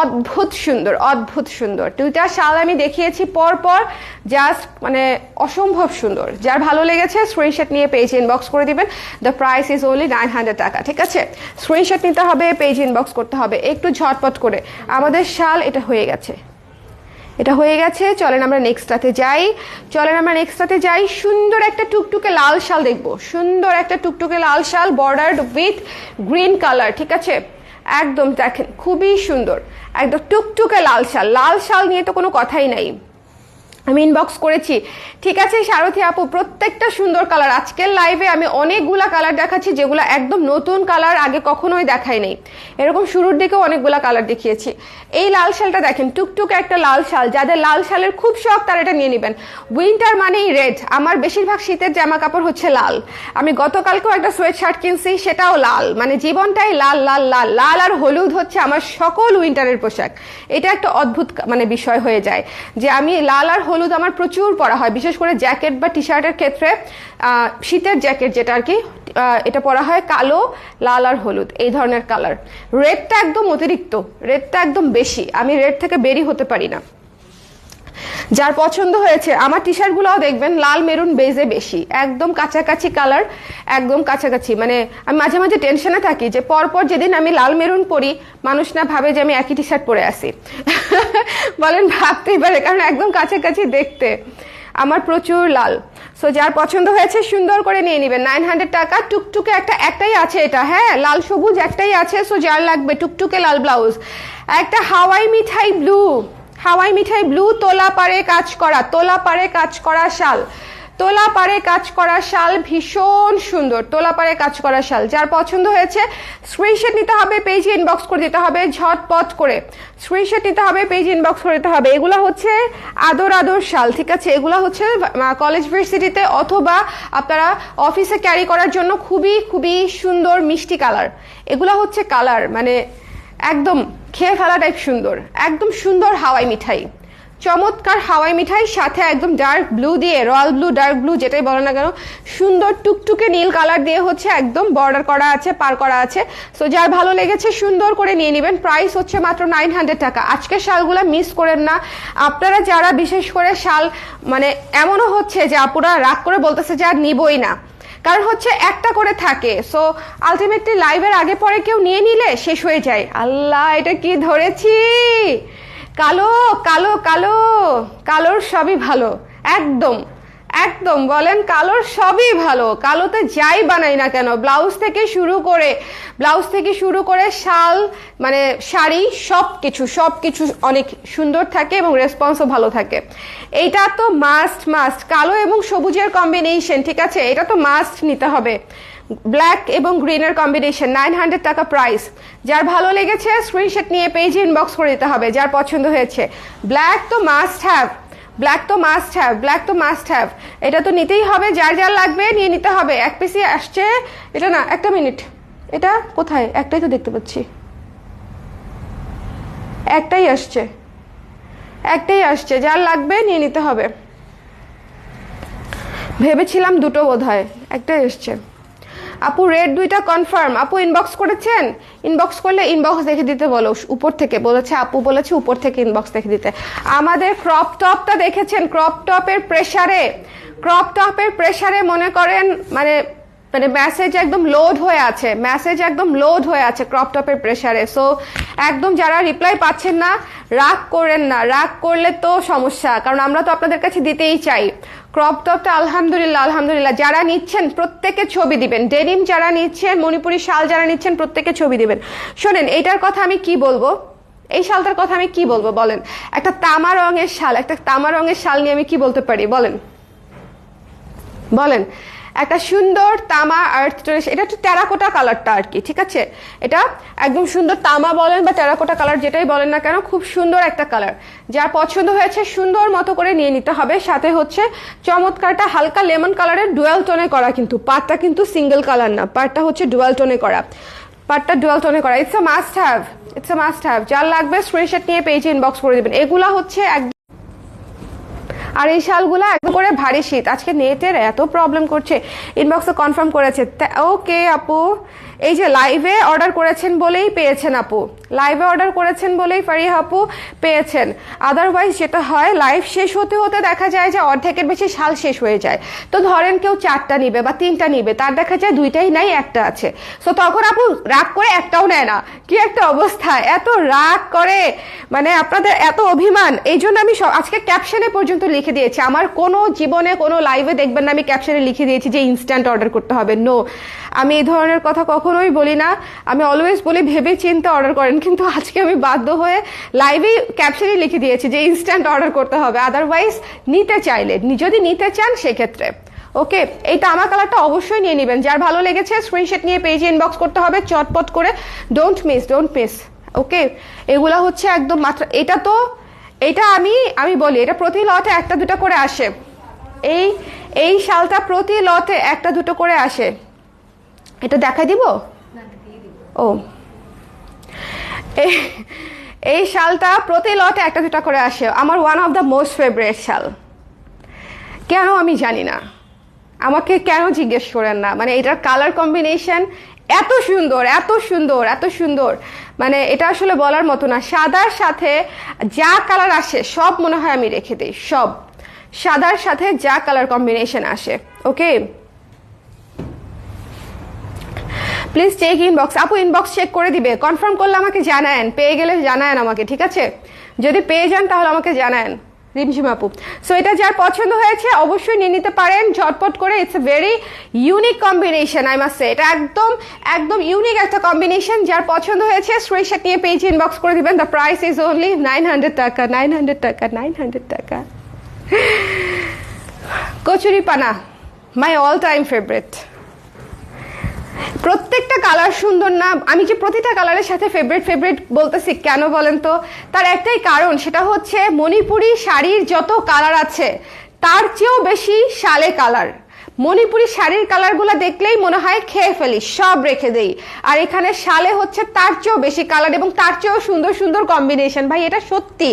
অদ্ভুত সুন্দর, অদ্ভুত সুন্দর। দুইটা শাল আমি দেখিয়েছি পর পর, জাস্ট মানে অসম্ভব সুন্দর। যার ভালো লেগেছে স্ক্রিনশট নিয়ে পেজ ইনবক্স করে দিবেন। দ্য প্রাইস ইজ ওনলি 900 টাকা, ঠিক আছে? স্ক্রিনশট নিতে হবে, পেজ ইনবক্স করতে হবে একটু ঝটপট করে। আমাদের শাল এটা হয়ে গেছে, এটা হয়ে গেছে। চলেন আমরা নেক্সটটাতে যাই, সুন্দর একটা টুকটুকে লাল শাল দেখবো, সুন্দর একটা টুকটুকে লাল শাল বর্ডার্ড উইথ গ্রিন কালার, ঠিক আছে? একদম দেখেন খুবই সুন্দর, একদম টুকটুকে লাল শাল। লাল শাল নিয়ে তো কোনো কথাই নাই, আমি ইনবক্স করেছি। ঠিক আছে সারথী আপু, প্রত্যেকটা সুন্দর কালার। আজকের লাইভে আমি অনেকগুলা কালার দেখাচ্ছি যেগুলো একদম নতুন কালার, আগে কখনোই দেখাই নেই। এরকম শুরুর দিকেও অনেকগুলা কালার দেখিয়েছি। এই লাল শালটা দেখেন, টুকটুকে একটা লাল শাল, যাদের লাল শালের খুব শখ তারা এটা নিয়ে নেবেন। উইন্টার মানেই রেড, আমার বেশিরভাগ শীতের জামা কাপড় হচ্ছে লাল। আমি গতকালকেও একটা সোয়েট শার্ট কিনছি, সেটাও লাল, মানে জীবনটাই লাল লাল লাল। লাল আর হলুদ হচ্ছে আমার সকল উইন্টারের পোশাক। এটা একটা অদ্ভুত মানে বিষয় হয়ে যায় যে আমি লাল আর হলুদ আমার প্রচুর পরা হয়, বিশেষ করে জ্যাকেট বা টি শার্টের ক্ষেত্রে। শীতের জ্যাকেট যেটা আর কি, এটা পরা হয় কালো, লাল আর হলুদ, এই ধরনের কালার। রেডটা একদম অতিরিক্ত, রেডটা একদম বেশি, আমি রেড থেকে বেরি হতে পারি না। যার পছন্দ হয়েছে, আমার টি শার্টগুলোও দেখবেন লাল মেরুন বেজে বেশি, একদম কাছাকাছি কালার, একদম কাছাকাছি। মানে আমি মাঝে মাঝে টেনশনে থাকি যে পরপর যেদিন আমি লাল মেরুন পরি মানুষ না ভাবে যে আমি একই টি শার্ট পরে আসি। বলেন, ভাবতেই পারে, কারণ একদম কাছাকাছি দেখতে। আমার প্রচুর লাল। সো যার পছন্দ হয়েছে সুন্দর করে নিয়ে নেবেন। 900 টাকা। টুকটুকে একটাই আছে এটা, হ্যাঁ লাল সবুজ একটাই আছে। সো যার লাগবে টুকটুকে লাল ব্লাউজ, একটা হাওয়াই মিঠাই ব্লু, হাওয়াই মিঠাই ব্লু, তোলা পাড়ে কাজ করা, তোলা পাড়ে কাজ করা শাল, তোলা পাড়ে কাজ করা শাল, ভীষণ সুন্দর তোলা পাড়ে কাজ করা শাল। যার পছন্দ হয়েছে স্ক্রিনশট নিতে হবে, পেজে ইনবক্স করে দিতে হবে ঝটপট করে। স্ক্রিনশট নিতে হবে, পেজে ইনবক্স করে দিতে হবে। এগুলো হচ্ছে আদর আদর শাল, ঠিক আছে? এগুলো হচ্ছে কলেজ ভার্সিটিতে অথবা আপনারা অফিসে ক্যারি করার জন্য খুবই খুবই সুন্দর মিষ্টি কালার। এগুলো হচ্ছে কালার মানে একদম খেয়ে ফেলা টাইপ সুন্দর, একদম সুন্দর হাওয়াই মিঠাই, চমৎকার হাওয়াই মিঠাই, সাথে একদম ডার্ক ব্লু দিয়ে, রয়্যাল ব্লু, ডার্ক ব্লু যেটাই বলো না কেন, সুন্দর টুকটুকে নীল কালার দিয়ে হচ্ছে একদম বর্ডার করা আছে, পার করা আছে। সো যার ভালো লেগেছে সুন্দর করে নিয়ে নেবেন। প্রাইস হচ্ছে মাত্র 900 টাকা। আজকের শালগুলো মিস করেন না আপনারা, যারা বিশেষ করে শাল মানে এমনও হচ্ছে যে আপুরা রাগ করে বলতেছে যে আর নিবই না, কারণ হচ্ছে একটা করে থাকে। সো আলটিমেটলি লাইভের আগে পরে কেউ নিয়ে নিলে শেষ হয়ে যায়। আল্লাহ, এটা কি ধরেছি, কালো কালো কালো, কালোর সবই ভালো, একদম একদম বলেন কালোর সবই ভালো। কালোতে যাই বানাই না কেন, ব্লাউজ থেকে শুরু করে শাল মানে শাড়ি সবকিছু অনেক সুন্দর থাকে এবং রেসপন্সও ভালো থাকে। এইটা তো মাস্ট কালো এবং সবুজের কম্বিনেশন, ঠিক আছে? এটা তো মাস্ট নিতে হবে। ব্ল্যাক এবং গ্রিনের কম্বিনেশন, 900 টাকা প্রাইস। যার ভালো লেগেছে স্ক্রিনশট নিয়ে পেজে ইনবক্স করে দিতে হবে। যার পছন্দ হয়েছে, ব্ল্যাক তো মাস্ট হ্যাভ, ব্ল্যাক তো মাস্ট হ্যাভ, এটা তো নিতেই হবে। যার লাগবে নিয়ে নিতে হবে। এক পিসি আসছে, এটা না, একটা মিনিট, এটা কোথায়? একটাই তো দেখতে পাচ্ছি, একটাই আসছে। যার লাগবে নিয়ে নিতে হবে। ভেবেছিলাম দুটো বোধহয়, একটাই এসছে। আপু রেড দুইটা কনফার্ম। আপু ইনবক্স করেছেন? ইনবক্স করলে ইনবক্স দেখে দিতে বলো, উপর থেকে বলেছে, আপু বলেছে উপর থেকে ইনবক্স দেখে দিতে। আমাদের ক্রপ টপটা দেখেছেন? ক্রপ টপের প্রেসারে মনে করেন মানে মেসেজ একদম লোড হয়ে আছে ক্রপ টপের প্রেসারে। সো একদম যারা রিপ্লাই পাচ্ছেন না, রাগ করেন না, রাগ করলে তো সমস্যা, কারণ আমরা তো আপনাদের কাছে দিতেই চাই। ক্রপ টপটা আলহামদুলিল্লাহ যারা নিচ্ছেন প্রত্যেকে ছবি দিবেন। ডেনিম যারা নিচ্ছেন, মণিপুরি শাল যারা নিচ্ছেন প্রত্যেকে ছবি দিবেন। শোনেন, এইটার কথা আমি কি বলবো, এই শালটার কথা আমি কি বলবো বলেন? একটা তামা রঙের শাল নিয়ে আমি কি বলতে পারি বলেন? একটা সুন্দর তামা আর্থ টোন, এটা একটু টেরাকোটা কালারটা আর কি, ঠিক আছে? এটা একদম সুন্দর তামা বলেন বা টেরাকোটা কালার যেটাই বলেন না কেন, খুব সুন্দর একটা কালার। যার পছন্দ হয়েছে সুন্দর মতো করে নিয়ে নিতে হবে। সাথে হচ্ছে চমৎকারটা হালকা লেমন কালারের ডুয়াল টোনে করা, কিন্তু পাটটা কিন্তু সিঙ্গেল কালার না, পাটটা হচ্ছে ডুয়াল টোনে করা, ইটস আ মাস্ট হ্যাভ। যার লাগবে স্ক্রিনশট নিয়ে পেজে ইনবক্স করে দিবেন। এগুলা হচ্ছে আর এই শালগুলা একদম করে ভারী শীত। আজকে নেটের এত প্রবলেম করছে। ইনবক্সে কনফার্ম করেছে, ওকে আপু। এই যে লাইভে অর্ডার করেছেন বলেই পেয়েছেন আপু, ফারিহা আপু পেয়েছেন। আদারওয়াইজ যেটা হয়, লাইভ শেষ হতে হতে দেখা যায় যে অর্ধেকের বেশি শাল শেষ হয়ে যায়। তো ধরেন কেউ 4টা নিবে বা 3টা নিবে, তার দেখা যায় 2টাই নাই, একটা আছে। সো তখন আপু রাগ করে একটাও নেয় না। কি একটা অবস্থা, এত রাগ করে, মানে আপনাদের এত অভিমান। এই জন্য আমি আজকে ক্যাপশনে পর্যন্ত লিখে দিয়েছি। আমার কোনো জীবনে কোনো লাইভে দেখবেন না আমি ক্যাপশনে লিখে দিয়েছি যে ইনস্ট্যান্ট অর্ডার করতে হবে। নো, আমি এই ধরনের কথা কখনোই বলি না, আমি অলওয়েজ বলি ভেবে চিন্তে অর্ডার করেন, কিন্তু আজকে আমি বাধ্য হয়ে লাইভেই ক্যাপশনে লিখে দিয়েছি যে ইনস্ট্যান্ট অর্ডার করতে হবে, আদারওয়াইজ নিতে চাইলে যদি নিতে চান সেক্ষেত্রে। ওকে, এই তামা কালারটা অবশ্যই নিয়ে নেবেন, যার ভালো লেগেছে স্ক্রিনশট নিয়ে পেজে ইনবক্স করতে হবে চটপট করে, ডোন্ট মিস। ওকে, এগুলা হচ্ছে একদম মাত্র, এটা আমি বলি এটা প্রতি লটে একটা দুটো করে আসে, এই শালটা প্রতি লটে একটা দুটো করে আসে। এটা দেখাই দিব। ও, এই শালটা প্রতি লটে একটা দুটো করে আসে, আমার one of the most favourite শাল। কেন আমি জানি না, আমাকে কেন জিজ্ঞেস করেন না, মানে এটার কালার কম্বিনেশন এত সুন্দর, মানে এটা আসলে বলার মতো না। সাদার সাথে যা কালার আসে সব মনে হয় আমি রেখে দিই, সব সাদার সাথে যা কালার কম্বিনেশন আসে। ওকে, প্লিজ চেক ইনবক্স। আপু ইনবক্স চেক করে দিবে, কনফার্ম করলে আমাকে জানায়েন, পেয়ে গেলে জানায়েন আমাকে, ঠিক আছে? যদি পেয়ে যান তাহলে আমাকে জানায়েন রিমঝিম আপু। সো এটা যার পছন্দ হয়েছে অবশ্যই নিয়ে নিতে পারেন ঝটপট করে। It's a very unique combination, I must say, এটা একদম ইউনিক একটা কম্বিনেশন। যার পছন্দ হয়েছে স্ক্রিনশট নিয়ে পেজে ইনবক্স করে দিবেন। দ্য প্রাইস ইজ অনলি 900 টাকা, 900 টাকা। কচুরি পানা, মাই অল টাইম ফেভারিট। প্রত্যেকটা কালার সুন্দর না? আমি যে প্রতিটা কালারের সাথে ফেভারিট বলতেছি কেন বলেন তো, তার একটাই কারণ, সেটা হচ্ছে মণিপুরি শাড়ির যত কালার আছে তার চেয়েও বেশি শালে কালার। মণিপুরি শাড়ির কালারগুলো দেখলেই মনে হয় খেয়ে ফেলি, সব রেখে দেই, আর এখানে শালে হচ্ছে তার চেয়েও বেশি কালার এবং তার চেয়েও সুন্দর কম্বিনেশন। ভাই এটা সত্যি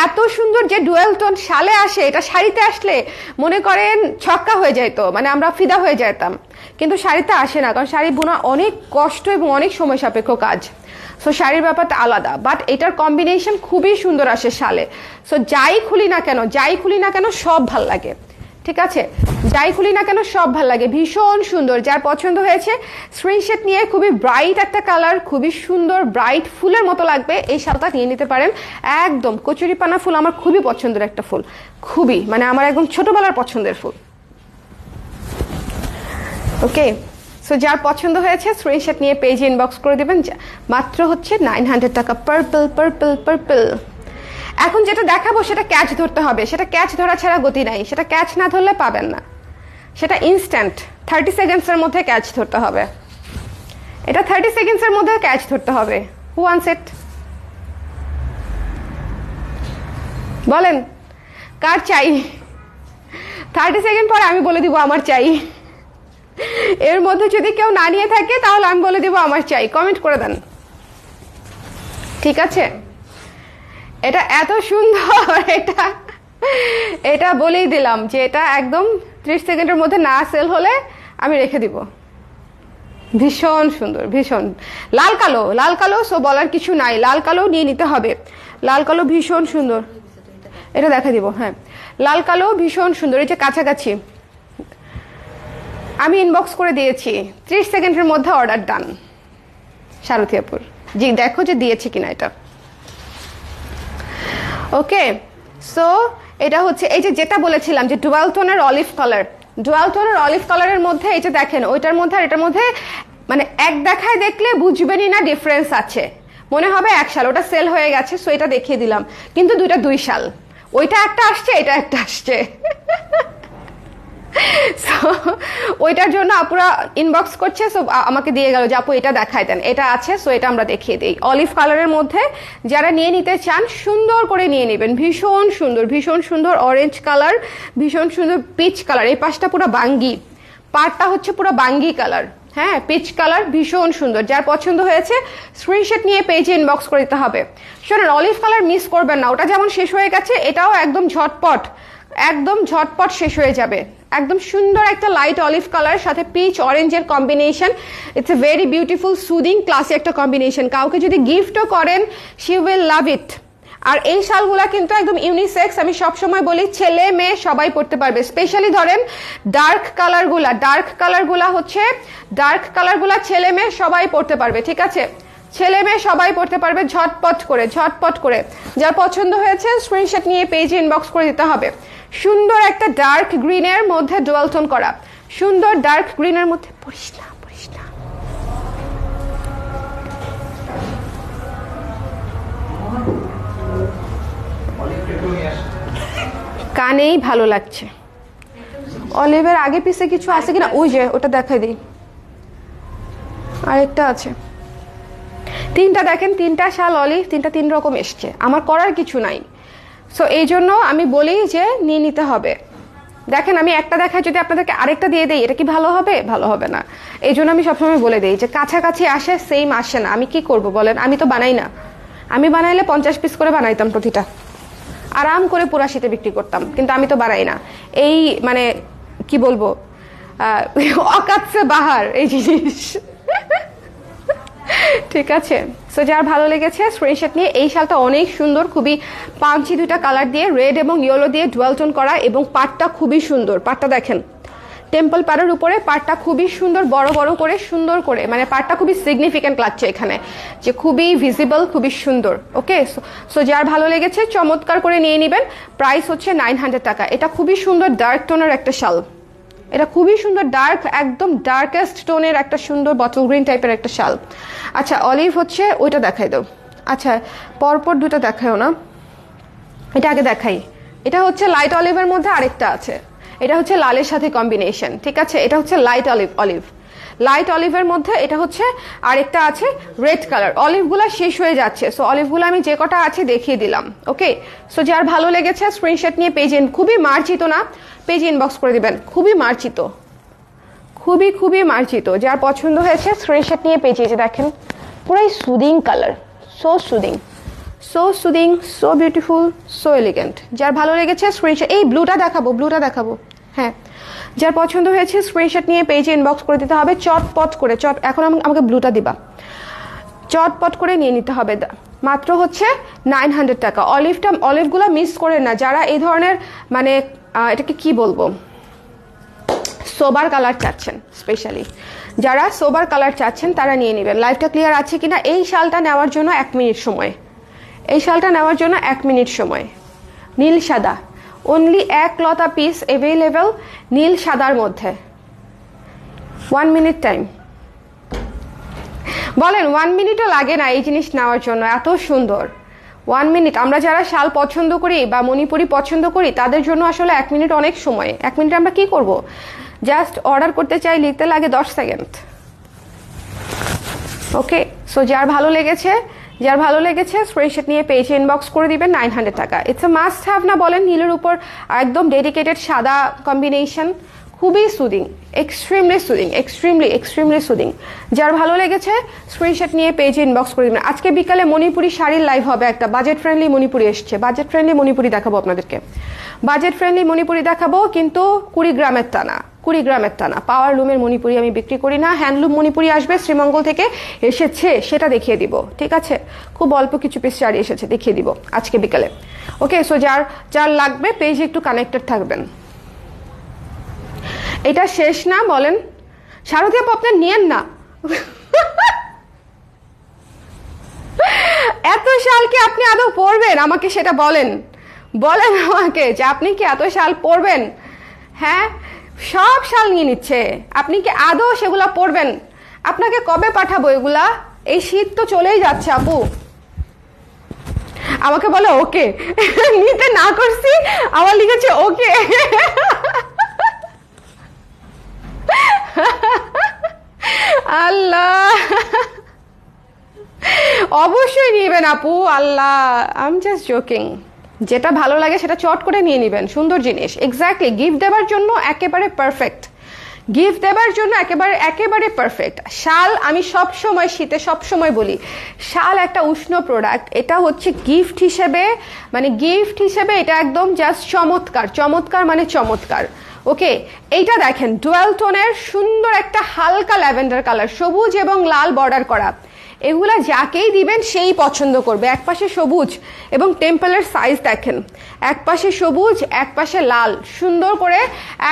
এত সুন্দর যে ডুয়েল টোন শালে আসে, এটা শাড়িতে আসলে মনে করেন ছক্কা হয়ে যেত, মানে আমরা ফিদা হয়ে যেতাম, কিন্তু শাড়িতে আসে না, কারণ শাড়ি বোনা অনেক কষ্ট এবং অনেক সময় সাপেক্ষ কাজ। সো শাড়ির ব্যাপারটা আলাদা, বাট এটার কম্বিনেশন খুবই সুন্দর আসে শালে। সো যাই খুলি না কেন সব ভাল লাগে, ঠিক আছে? যাই খুলি না কেন সব ভাল লাগে, ভীষণ সুন্দর। যার পছন্দ হয়েছে স্ক্রিনশট নিয়ে, খুবই ব্রাইট একটা কালার, খুবই সুন্দর ব্রাইট ফুলের মতো লাগবে, এই শালটা নিয়ে নিতে পারেন। একদম কচুরিপানা ফুল আমার খুবই পছন্দের একটা ফুল, খুবই, মানে আমার একদম ছোটবেলার পছন্দের ফুল। ওকে, সো যার পছন্দ হয়েছে স্ক্রিনশট নিয়ে পেজে ইনবক্স করে দেবেন। মাত্র হচ্ছে 900 টাকা। পার্পল। এখন যেটা দেখাবো সেটা ক্যাচ ধরতে হবে, সেটা ক্যাচ ধরা ছাড়া গতি নাই, সেটা ক্যাচ না ধরলে পাবেন না, সেটা ইনস্ট্যান্ট 30 সেকেন্ডসের মধ্যে ক্যাচ ধরতে হবে, এটা 30 সেকেন্ডসের মধ্যে ক্যাচ ধরতে হবে। হু ওয়ান্টস ইট? বলেন কার চাই? 30 সেকেন্ড পরে আমি বলে দিব আমার চাই। এর মধ্যে যদি কেউ না নিয়ে থাকে তাহলে আমি বলে দিব আমার চাই, কমেন্ট করে দেন, ঠিক আছে? এটা এত সুন্দর, এটা বলেই দিলাম যে এটা একদম 30 সেকেন্ডের মধ্যে না সেল হলে আমি রেখে দিব। ভীষণ সুন্দর, ভীষণ লাল কালো, সো বলার কিছু নাই, লাল কালো নিয়ে নিতে হবে। লাল কালো ভীষণ সুন্দর, এটা দেখা দিব। হ্যাঁ, লাল কালো ভীষণ সুন্দর, এই যে কাছাকাছি আমি ইনবক্স করে দিয়েছি, 30 সেকেন্ডের মধ্যে অর্ডার ডান। সারথী আপুর জি, দেখো যে দিয়েছে কিনা এটা। ওকে, সো এটা হচ্ছে এই যেটা বলেছিলাম যে ডুয়াল টোনের অলিভ কালারের মধ্যে, এই যে দেখেন ওইটার মধ্যে আর এটার মধ্যে মানে এক দেখায় দেখলে বুঝবেনই না ডিফারেন্স আছে, মনে হবে এক শাল, ওটা সেল হয়ে গেছে, সো এটা দেখিয়ে দিলাম, কিন্তু দুইটা দুই শাল, ওইটা একটা আসছে এটা একটা আসছে। সো ওইটার জন্য আপুরা ইনবক্স করছে, সো আমাকে দিয়ে গেল যে আপু এটা দেখাই দেন, এটা আছে, সো এটা আমরা দেখিয়ে দিই। অলিভ কালারের মধ্যে যারা নিয়ে নিতে চান সুন্দর করে নিয়ে নেবেন, ভীষণ সুন্দর অরেঞ্জ কালার, ভীষণ সুন্দর পিচ কালার, এই পাশটা পুরো বাঙ্গি, পাড়টা হচ্ছে পুরো বাঙ্গি কালার, হ্যাঁ পিচ কালার, ভীষণ সুন্দর। যার পছন্দ হয়েছে স্ক্রিনশট নিয়ে পেজে ইনবক্স করে দিতে হবে। শোনেন, অলিভ কালার মিস করবেন না, ওটা যেমন শেষ হয়ে গেছে এটাও একদম ঝটপট শেষ হয়ে যাবে। একদম সুন্দর একটা লাইট অলিভ কালার সাথে পিচ অরেঞ্জের combination, it's a very beautiful soothing classy একটা কম্বিনেশন। কাউকে যদি গিফটও করেন শি উইল লাভ ইট। আর এই শালগুলা কিন্তু একদম ইউনিসেক্স, আমি সবসময় বলি ছেলে মেয়ে সবাই পরতে পারবে। স্পেশালি ধরেন ডার্ক কালারগুলা ছেলে মেয়ে সবাই পরতে পারবে, ঠিক আছে? ছেলে মেয়ে সবাই পড়তে পারবে, ঝটপট করে। যার পছন্দ হয়েছে স্ক্রিনশট নিয়ে পেজে ইনবক্স করে দিতে হবে। সুন্দর একটা ডার্ক গ্রিনের মধ্যে ডুয়াল টোন করা, সুন্দর ডার্ক গ্রিনের মধ্যে, পড়িস না কানেই ভালো লাগছে। অলিভের আগে পিছে কিছু আছে কিনা, ওই যে ওটা দেখাই দিই, আরেকটা আছে। তিনটা দেখেন, তিনটা শাল অলিভ, তিনটা তিন রকম এসছে, আমার করার কিছু নাই। সো এই জন্য আমি বলি যে নিয়ে নিতে হবে। দেখেন আমি একটা দেখায় যদি আপনাদেরকে আরেকটা দিয়ে দেই, এটা কি ভালো হবে? ভালো হবে না। এই জন্য আমি সবসময় বলে দিই যে কাছাকাছি আসে, সেম আসে না। আমি কি করব বলেন? আমি তো বানাই না। আমি বানাইলে 50 পিস করে বানাইতাম প্রতিটা, আরাম করে পুরা শীতে বিক্রি করতাম, কিন্তু আমি তো বানাই না। এই মানে কি বলবো, অকাত সে বাহার এই জিনিস। ঠিক আছে, সো যার ভালো লেগেছে স্ক্রিনশট নিয়ে। এই শালটা অনেক সুন্দর, খুবই পাঞ্চি, দুইটা কালার দিয়ে, রেড এবং ইয়েলো দিয়ে ডুয়াল টোন করা, এবং পাটটা খুবই সুন্দর। পাটটা দেখেন, টেম্পল পাড়ের উপরে পাটটা খুবই সুন্দর, বড় বড় করে সুন্দর করে, মানে পাটটা খুবই সিগনিফিক্যান্ট লাগছে এখানে, যে খুবই ভিজিবল, খুবই সুন্দর। ওকে, সো যার ভালো লেগেছে চমৎকার করে নিয়ে নেবেন। প্রাইস হচ্ছে 900 টাকা। এটা খুবই সুন্দর ডার্ক টোনের একটা শাল, এটা খুবই সুন্দর ডার্ক, একদম ডার্কেস্ট টোনের একটা সুন্দর বটল গ্রিন টাইপের একটা শাল। আচ্ছা অলিভ হচ্ছে ওইটা দেখাই দাও। আচ্ছা পরপর দুটো দেখাও না, এটা আগে দেখাই। এটা হচ্ছে লাইট অলিভের মধ্যে আরেকটা আছে, এটা হচ্ছে লালের সাথে কম্বিনেশন। ঠিক আছে, এটা হচ্ছে লাইট অলিভ। লাইট অলিভের মধ্যে এটা হচ্ছে আরেকটা আছে রেড কালার। অলিভগুলো শেষ হয়ে যাচ্ছে, সো অলিভগুলো আমি যে কটা আছে দেখিয়ে দিলাম। ওকে, সো যার ভালো লেগেছে স্ক্রিনশট নিয়ে পেজ খুবই মার্জিত না, পেজ ইনবক্স করে দিবেন। খুবই মার্জিত, খুবই মার্জিত। যার পছন্দ হয়েছে স্ক্রিনশট নিয়ে পেজে, যে দেখেন পুরাই soothing colour, so soothing, so beautiful, so elegant. যার ভালো লেগেছে স্ক্রিনশট, এই ব্লুটা দেখাবো। হ্যাঁ, যার পছন্দ হয়েছে স্ক্রিনশট নিয়ে পেজে ইনবক্স করে দিতে হবে চটপট করে। এখন আমাকে ব্লুটা দিবা, চটপট করে নিয়ে নিতে হবে। মাত্র হচ্ছে 900 টাকা। অলিভগুলো মিস করে না, যারা এই ধরনের মানে এটাকে কি বলবো, সোবার কালার চাচ্ছেন, স্পেশালি যারা সোবার কালার চাচ্ছেন তারা নিয়ে নেবেন। লাইভটা ক্লিয়ার আছে কিনা? এই শালটা নেওয়ার জন্য 1 মিনিট সময়, এই শালটা নেওয়ার জন্য 1 মিনিট সময়। নীল সাদা, অনলি 1 লতা পিস অ্যাভেলেবেল নীল সাদার মধ্যে। 1 মিনিট টাইম। বলেন 1 মিনিটও লাগে না এই জিনিস নেওয়ার জন্য, এত সুন্দর। 1 মিনিট। আমরা যারা শাল পছন্দ করি বা মণিপুরি পছন্দ করি তাদের জন্য আসলে 1 মিনিট অনেক সময়। 1 মিনিটে আমরা কি করব? জাস্ট অর্ডার করতে চাই, লিখতে লাগে 10 সেকেন্ড। ওকে, সো যার ভালো লেগেছে স্ক্রিনশট নিয়ে পেজে ইনবক্স করে দিবেন। 900 টাকা। ইটস আ মাস্ট হ্যাভ না বলেন? নীলের উপর একদম ডেডিকেটেড সাদা কম্বিনেশন, খুবই সুদিং, এক্সট্রিমলি সুদিং। যার ভালো লেগেছে স্ক্রিনশট নিয়ে পেজে ইনবক্স করে দিবেন। আজকে বিকালে মণিপুরি শাড়ির লাইভ হবে একটা, বাজেট ফ্রেন্ডলি মণিপুরি এসছে। বাজেট ফ্রেন্ডলি মণিপুরি দেখাবো আপনাদেরকে, কিন্তু 20 গ্রামের টানা পাওয়ার লুমের মণিপুরি আমি বিক্রি করি না। হ্যান্ডলুম মণিপুরি আসবে, শ্রীমঙ্গল থেকে এসেছে, সেটা দেখিয়ে দিব। ঠিক আছে, খুব অল্প কিছু পিস শাড়ি এসেছে, দেখিয়ে দিব আজকে বিকালে। ওকে, সো যার লাগবে পেজে একটু কানেক্টেড থাকবেন। এটা শেষ না বলেন? শারদী আপু আপনি নিয়েন না। এত শাল কি আপনি আদৌ পরবেন? আমাকে সেটা বলেন আমাকে, যে আপনি কি এত শাল পরবেন? হ্যাঁ, সব শাল নিয়ে নিচ্ছে, আপনি কি আদৌ সেগুলা পরবেন? আপনাকে কবে পাঠাবো এগুলা? এই শীত তো চলেই যাচ্ছে আপু। আমাকে বলে ওকে, নিতে না করছি, আমার লিখেছে ওকে। আল্লাহ, অবশ্যই নিবেন আপু। আল্লাহ, আই এম জাস্ট জোকিং। যেটা ভালো লাগে সেটা চট করে নিয়ে নেবেন, সুন্দর জিনিস। এক্স্যাক্টলি, গিফট দেওয়ার জন্য একেবারে পারফেক্ট। একেবারে পারফেক্ট। শাল আমি সবসময় শীতে সবসময় বলি, শাল একটা উষ্ণ প্রোডাক্ট। এটা হচ্ছে গিফট হিসেবে এটা একদম জাস্ট চমৎকার মানে চমৎকার। ওকে, এইটা দেখেন ডুয়াল টোনের সুন্দর একটা হালকা ল্যাভেন্ডার কালার, সবুজ এবং লাল বর্ডার করা। এগুলা যাকেই দিবেন সেই পছন্দ করবে। একপাশে সবুজ এবং টেম্পলের সাইজ দেখেন, একপাশে সবুজ একপাশে লাল,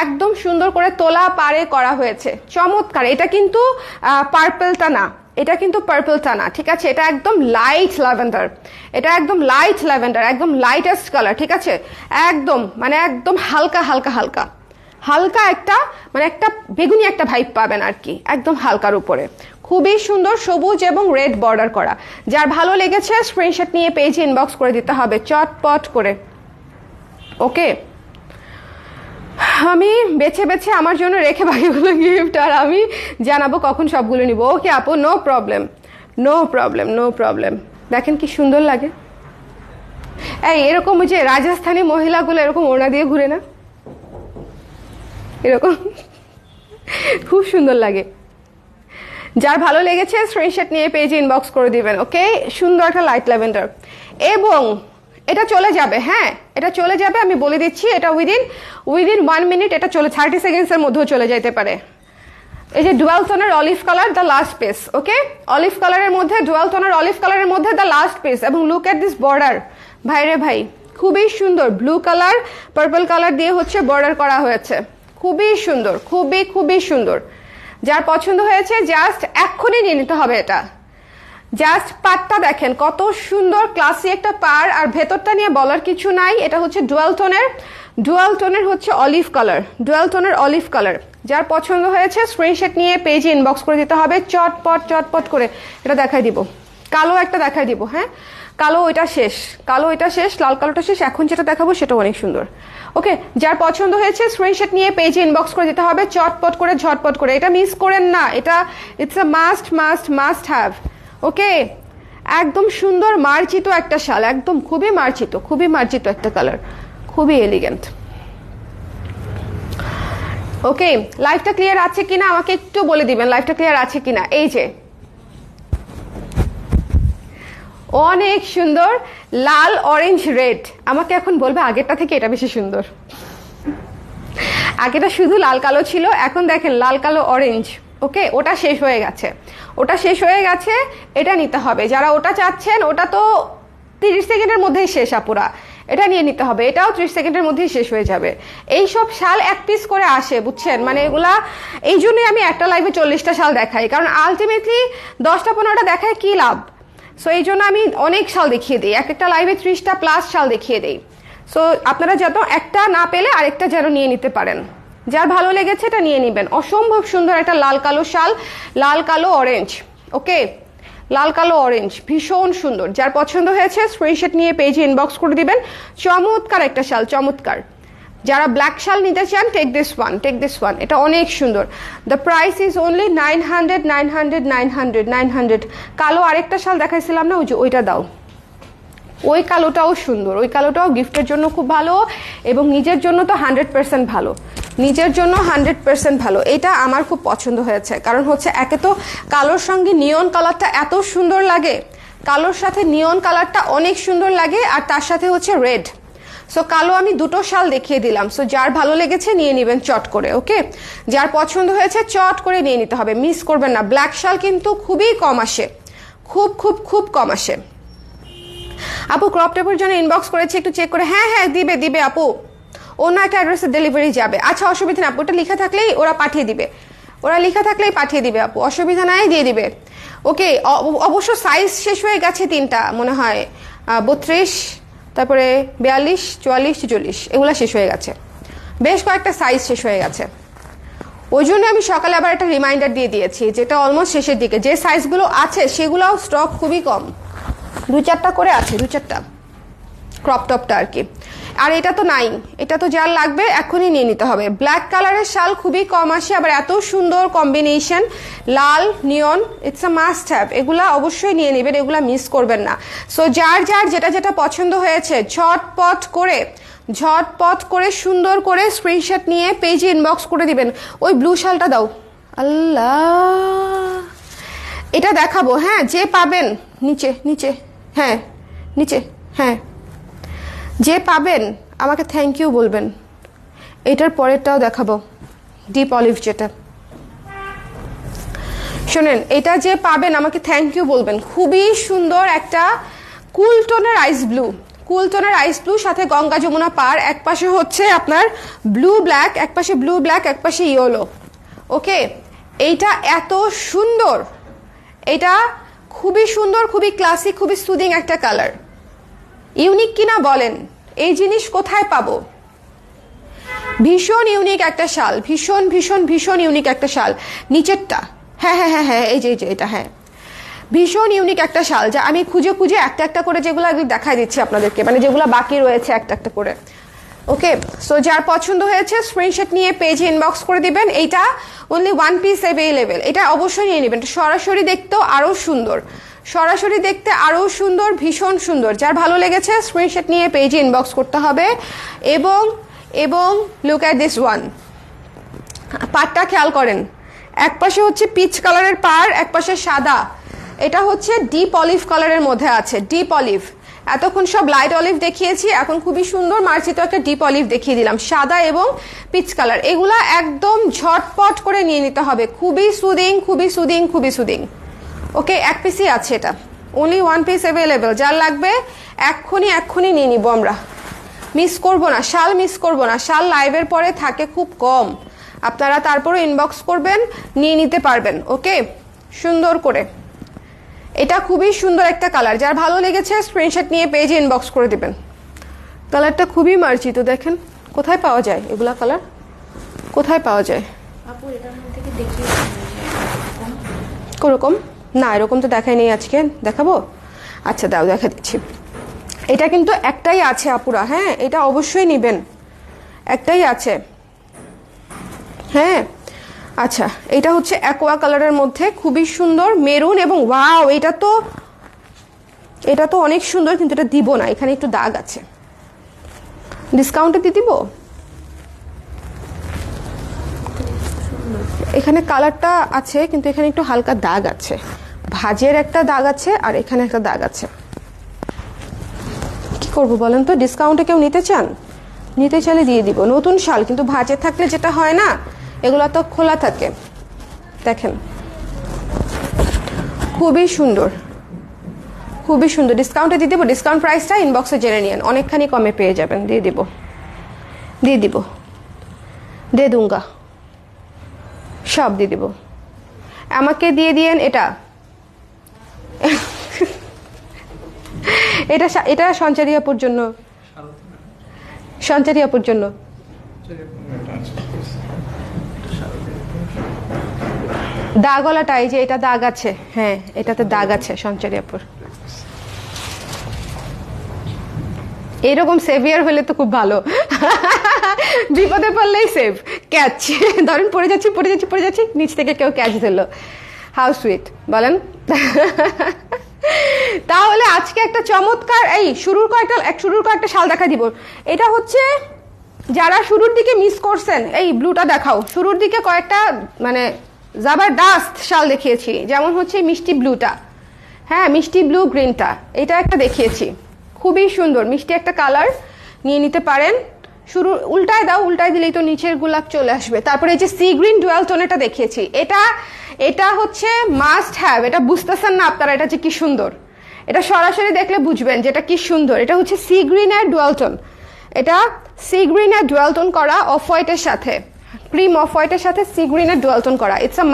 একদম সুন্দর করে তোলা পারে করা হয়েছে, চমৎকার। এটা কিন্তু পার্পলটা না, ঠিক আছে? এটা একদম লাইট ল্যাভেন্ডার, একদম লাইটেস্ট কালার। ঠিক আছে, একদম হালকা একটা একটা বেগুনি একটা ভাইব পাবেন আর কি, একদম হালকার উপরে। খুবই সুন্দর, সবুজ এবং রেড বর্ডার করা। যার ভালো লেগেছে স্ক্রিনশট নিয়ে পেজে ইনবক্স করে দিতে হবে চটপট করে। ওকে, আমি বেছে বেছে আমার জন্য রেখে বাকিগুলো গিফট, আর আমি জানাবো কখন সবগুলো নিব। ওকে আপু, no problem, no problem, no problem. দেখেন কি সুন্দর লাগে। এই এরকম যে রাজস্থানী মহিলাগুলো এরকম ওড়না দিয়ে ঘুরে না, এরকম খুব সুন্দর লাগে। যার ভালো লেগেছে স্ক্রিনশট নিয়ে পেজে ইনবক্স করে দিবেন। ওকে, সুন্দর একটা লাইট ল্যাভেন্ডার, এবং এটা চলে যাবে। হ্যাঁ, এটা চলে যাবে, আমি বলে দিচ্ছি। এটা উইদিন 1 মিনিট, এটা 30 সেকেন্ডসের মধ্যেও চলে যেতে পারে। এই যে ডুয়াল টোনের olive colour, the last piece. Okay, olive কালারের মধ্যে, ডুয়াল টোনের অলিভ কালারের মধ্যে দ্য লাস্ট পিস। এবং লুক এট দিস বর্ডার, ভাইরে ভাই খুবই সুন্দর। ব্লু কালার, পার্পল কালার দিয়ে হচ্ছে বর্ডার করা হয়েছে, খুবই সুন্দর, খুবই খুবই সুন্দর। যার পছন্দ হয়েছে জাস্ট এক্ষুনি নিয়ে নিতে হবে এটা। জাস্ট পাটটা দেখেন কত সুন্দর, ক্লাসি একটা পার, আর ভেতরটা নিয়ে বলার কিছু নাই। এটা হচ্ছে ডুয়াল টোনের হচ্ছে অলিভ কালার, ডুয়াল টোনের অলিভ কালার। যার পছন্দ হয়েছে স্ক্রিনশট নিয়ে পেজে ইনবক্স করে দিতে হবে চটপট চটপট করে। এটা দেখাই দিব, কালো একটা দেখাই দিব। হ্যাঁ, কালো ওইটা শেষ, কালো ওইটা শেষ, লাল কালোটা শেষ। এখন যেটা দেখাবো সেটা অনেক সুন্দর। ওকে, যার পছন্দ হয়েছে স্ক্রিনশট নিয়ে পেজে ইনবক্স করে দিতে হবে চটপট করে, ঝটপট করে। এটা মিস করেন না, এটা it's a must must must have. Okay, একদম সুন্দর মার্জিত একটা শাল, একদম খুবই মার্জিত, খুবই মার্জিত একটা কালার, খুবই এলিগেন্ট। ওকে, লাইভটা ক্লিয়ার আছে কিনা আমাকে একটু বলে দিবেন, লাইভটা ক্লিয়ার আছে কিনা। এই যে অনেক সুন্দর লাল, অরেঞ্জ, রেড। আমাকে এখন বলবে আগেরটা থেকে এটা বেশি সুন্দর। আগেটা শুধু লাল কালো ছিল, এখন দেখেন লাল কালো অরেঞ্জ। ওকে, ওটা শেষ হয়ে গেছে, ওটা শেষ হয়ে গেছে, এটা নিতে হবে। যারা ওটা চাচ্ছেন, ওটা তো 30 সেকেন্ডের মধ্যেই শেষ আপুরা, এটা নিয়ে নিতে হবে। এটাও 30 সেকেন্ডের মধ্যেই শেষ হয়ে যাবে। এই সব শাল 1 পিস করে আসে, বুঝছেন? মানে এগুলা, এই জন্যই আমি একটা লাইভে 40টা শাল দেখাই, কারণ আলটিমেটলি 10টা 15টা দেখায় কি লাভ। সো এই জন্য আমি অনেক শাল দেখিয়ে দিই, একটা লাইভে 30টা প্লাস শাল দেখিয়ে দিই। সো আপনারা যত একটা না পেলে আরেকটা যেন নিয়ে নিতে পারেন। যার ভালো লেগেছে এটা নিয়ে নেবেন। অসম্ভব সুন্দর একটা লাল কালো শাল, লাল কালো অরেঞ্জ। ওকে, লাল কালো অরেঞ্জ ভীষণ সুন্দর। যার পছন্দ হয়েছে স্ক্রিনশট নিয়ে পেজে ইনবক্স করে দিবেন। চমৎকার একটা শাল, চমৎকার। যারা ব্ল্যাক শাল নিতে চান, take this one, take this one. এটা অনেক সুন্দর। The price is only 900। কালো আরেকটা শাল দেখাইছিলাম না, ওই যে ওইটা দাও। ওই কালোটাও সুন্দর, ওই কালোটাও গিফটের জন্য খুব ভালো, এবং নিজের জন্য তো 100% ভালো, নিজের জন্য 100% ভালো। এটা আমার খুব পছন্দ হয়েছে, কারণ হচ্ছে একে তো কালোর সঙ্গে নিয়ন কালারটা এত সুন্দর লাগে, কালোর সাথে নিয়ন কালারটা অনেক সুন্দর লাগে, আর তার সাথে হচ্ছে রেড। সো কালো আমি দুটো শাল দেখিয়ে দিলাম। সো যার ভালো লেগেছে নিয়ে নেবেন চট করে। ওকে, যার পছন্দ হয়েছে চট করে নিয়ে নিতে হবে, মিস করবেন না। ব্ল্যাক শাল কিন্তু খুবই কম আসে, খুব খুব খুব কম আসে। আপু ক্রপ টপের জন্য ইনবক্স করেছে, একটু চেক করে। হ্যাঁ হ্যাঁ, দিবে দিবে আপু, অন্য একটা অ্যাড্রেসে ডেলিভারি যাবে। আচ্ছা, অসুবিধা না আপু, ওটা লেখা থাকলেই ওরা পাঠিয়ে দিবে, ওরা লেখা থাকলেই পাঠিয়ে দিবে আপু, অসুবিধা নাই, দিয়ে দিবে। ওকে, অবশ্য সাইজ শেষ হয়ে গেছে 3টা মনে হয়, 32, তারপরে 42, 44, 44, এগুলো শেষ হয়ে গেছে। বেশ কয়েকটা সাইজ শেষ হয়ে গেছে। ওই জন্য আমি সকালে আবার একটা রিমাইন্ডার দিয়ে দিয়েছি, যেটা অলমোস্ট শেষের দিকে। যে সাইজগুলো আছে সেগুলোও স্টক খুবই কম, 2-4টা করে আছে, 2-4টা ক্রপ টপটা আর কি। আর এটা তো নাই, এটা তো যার লাগবে এখনই নিয়ে নিতে হবে। ব্ল্যাক কালারের শাল খুবই কম আসে, আবার এত সুন্দর combination, Lal neon, it's a must have. এগুলা অবশ্যই নিয়ে নেবেন, এগুলা মিস করবেন না। সো যার যার যেটা যেটা পছন্দ হয়েছে ঝটপট করে সুন্দর করে স্ক্রিনশট নিয়ে পেজে ইনবক্স করে দিবেন। ওই ব্লু শালটা দাও, আল্লাহ, এটা দেখাবো। হ্যাঁ, যে পাবেন নিচে নিচে, হ্যাঁ নিচে, হ্যাঁ যে পাবেন আমাকে থ্যাংক ইউ বলবেন। এটার পরেরটাও দেখাবো, ডিপ অলিভ যেটা। শোনেন, এটা যে পাবেন আমাকে থ্যাংক ইউ বলবেন। খুবই সুন্দর একটা কুল টোনের আইস ব্লু, কুল টোনের আইস ব্লু, সাথে গঙ্গা যমুনা পার। এক পাশে হচ্ছে আপনার ব্লু ব্ল্যাক, এক পাশে ব্লু ব্ল্যাক, এক পাশে ইয়েলো। ওকে, এইটা এত সুন্দর, এটা খুবই সুন্দর, খুবই ক্লাসিক, খুবই সুদিং একটা কালার। ইউনিক কিনা বলেন, এই জিনিস কোথায় পাবো? ভীষণ ইউনিক একটা শাল, ভীষণ ভীষণ ভীষণ ইউনিক একটা শাল। নিচেরটা, হ্যাঁ হ্যাঁ হ্যাঁ হ্যাঁ, এই যে এটা, হ্যাঁ ভীষণ ইউনিক একটা শাল, যা আমি খুঁজে খুঁজে একটা একটা করে যেগুলো দেখাই দিচ্ছি আপনাদেরকে, মানে যেগুলো বাকি রয়েছে একটা একটা করে। ওকে, সো যার পছন্দ হয়েছে স্ক্রিনশট নিয়ে পেজে ইনবক্স করে দিবেন। এইটা অনলি ওয়ান পিস অ্যাভেলেবেল, এটা অবশ্যই নিয়ে নেবেন। সরাসরি দেখতেও আরও সুন্দর, সরাসরি দেখতে আরও সুন্দর, ভীষণ সুন্দর। যার ভালো লেগেছে স্ক্রিনশট নিয়ে পেজে ইনবক্স করতে হবে। এবং এবং লুক অ্যাট দিস ওয়ান, পাড়টা খেয়াল করেন, এক পাশে হচ্ছে পিচ কালারের পাড়, এক পাশে সাদা। এটা হচ্ছে ডিপ অলিভ কালারের মধ্যে আছে, ডিপ অলিভ। এতক্ষণ সব লাইট অলিভ দেখিয়েছি, এখন খুবই সুন্দর মার্জিত একটা ডিপ অলিভ দেখিয়ে দিলাম, সাদা এবং পিচ কালার। এগুলা একদম ঝটপট করে নিয়ে নিতে হবে, খুবই সুদিং, খুবই সুদিং, খুবই সুদিং। ওকে, এক পিসই আছে এটা, অনলি ওয়ান পিস অ্যাভেলেবেল। যার লাগবে এক্ষুনি নিয়ে নিব আমরা, মিস করব না, শাল মিস করব না। শাল লাইভের পরে থাকে খুব কম, আপনারা তারপরে ইনবক্স করবেন, নিয়ে নিতে পারবেন। ওকে, সুন্দর করে, এটা খুবই সুন্দর একটা কালার। যার ভালো লেগেছে স্ক্রিনশট নিয়ে পেজে ইনবক্স করে দিবেন। কালারটা খুবই মার্জিত, দেখেন কোথায় পাওয়া যায় এগুলা কালার, কোথায় পাওয়া যায় আপু? এটার মধ্যে থেকে দেখিয়ে কোরকম না, এরকম তো দেখাই নেই, আজকে দেখাবো। আচ্ছা দাও, দেখা দিচ্ছি। এটা কিন্তু একটাই আছে আপুরা, হ্যাঁ এটা অবশ্যই নেবেন, একটাই আছে। হ্যাঁ আচ্ছা, এটা হচ্ছে অ্যাকোয়া কালারের মধ্যে, খুবই সুন্দর মেরুন এবং ওয়াও, এটা তো অনেক সুন্দর, কিন্তু এটা দিব না, এখানে একটু দাগ আছে, ডিসকাউন্টে দিয়ে দিব। এখানে কালারটা আছে কিন্তু এখানে একটু হালকা দাগ আছে, ভাঁজের একটা দাগ আছে আর এখানে একটা দাগ আছে। কি করব বলেন তো, ডিসকাউন্টে কেউ নিতে চান? নিতে চাইলে দিয়ে দিব, নতুন শাল কিন্তু ভাঁজে থাকলে যেটা হয় না, এগুলো তো খোলা থাকে। দেখেন খুবই সুন্দর, খুবই সুন্দর। ডিসকাউন্টে দিয়ে দেবো, ডিসকাউন্ট প্রাইসটা ইনবক্সে জেনে নিন, অনেকখানি কমে পেয়ে যাবেন। দিয়ে দিব দে দুঙ্গা, সব দিয়ে দিব। আমাকে দিয়ে দিয়েন এটা, এটা সঞ্চারী আপুর জন্য, সঞ্চারী আপুর জন্য। দাগওয়ালাটা, এই যে এটা দাগ আছে, হ্যাঁ এটাতে দাগ আছে সঞ্চারী আপুর। এরকম সেভিয়ার হলে তো খুব ভালো, বিপদে পড়লেই সেভ, ক্যাচ। ধরেন পড়ে যাচ্ছি, নিচ থেকে কেউ ক্যাচ দিল, হাউ সুইট বলেন। তাহলে আজকে একটা চমৎকার, এই শুরুর কয়েকটা শাল দেখা দিব। এটা হচ্ছে যারা শুরুর দিকে মিস করছেন, এই ব্লুটা দেখাও। শুরুর দিকে কয়েকটা মানে জাবারদস্ত শাল দেখিয়েছি, যেমন হচ্ছে মিষ্টি ব্লুটা, হ্যাঁ মিষ্টি ব্লু গ্রিনটা, এটা একটা দেখিয়েছি, খুবই সুন্দর মিষ্টি একটা কালার, নিয়ে নিতে পারেন। শুরু উল্টায় দাও, উল্টায় দিলেই তো নিচের গোলাপ চলে আসবে। তারপরে এই যে সি গ্রিন ডুয়াল টোন, এটা দেখিয়েছি। এটা হচ্ছে মাস্ট হ্যাভ, এটা বুঝতেছেন না আপনারা এটা যে কি সুন্দর, এটা সরাসরি দেখলে বুঝবেন যেটা কি সুন্দর। এটা হচ্ছে সি গ্রিন এর ডুয়াল টোন, এটা সি গ্রিন এর ডুয়াল টোন করা অফ হোয়াইটের সাথে, ক্রিম অফ হোয়াইটের সাথে সি গ্রিনের ডুয়াল টোন করা। It's a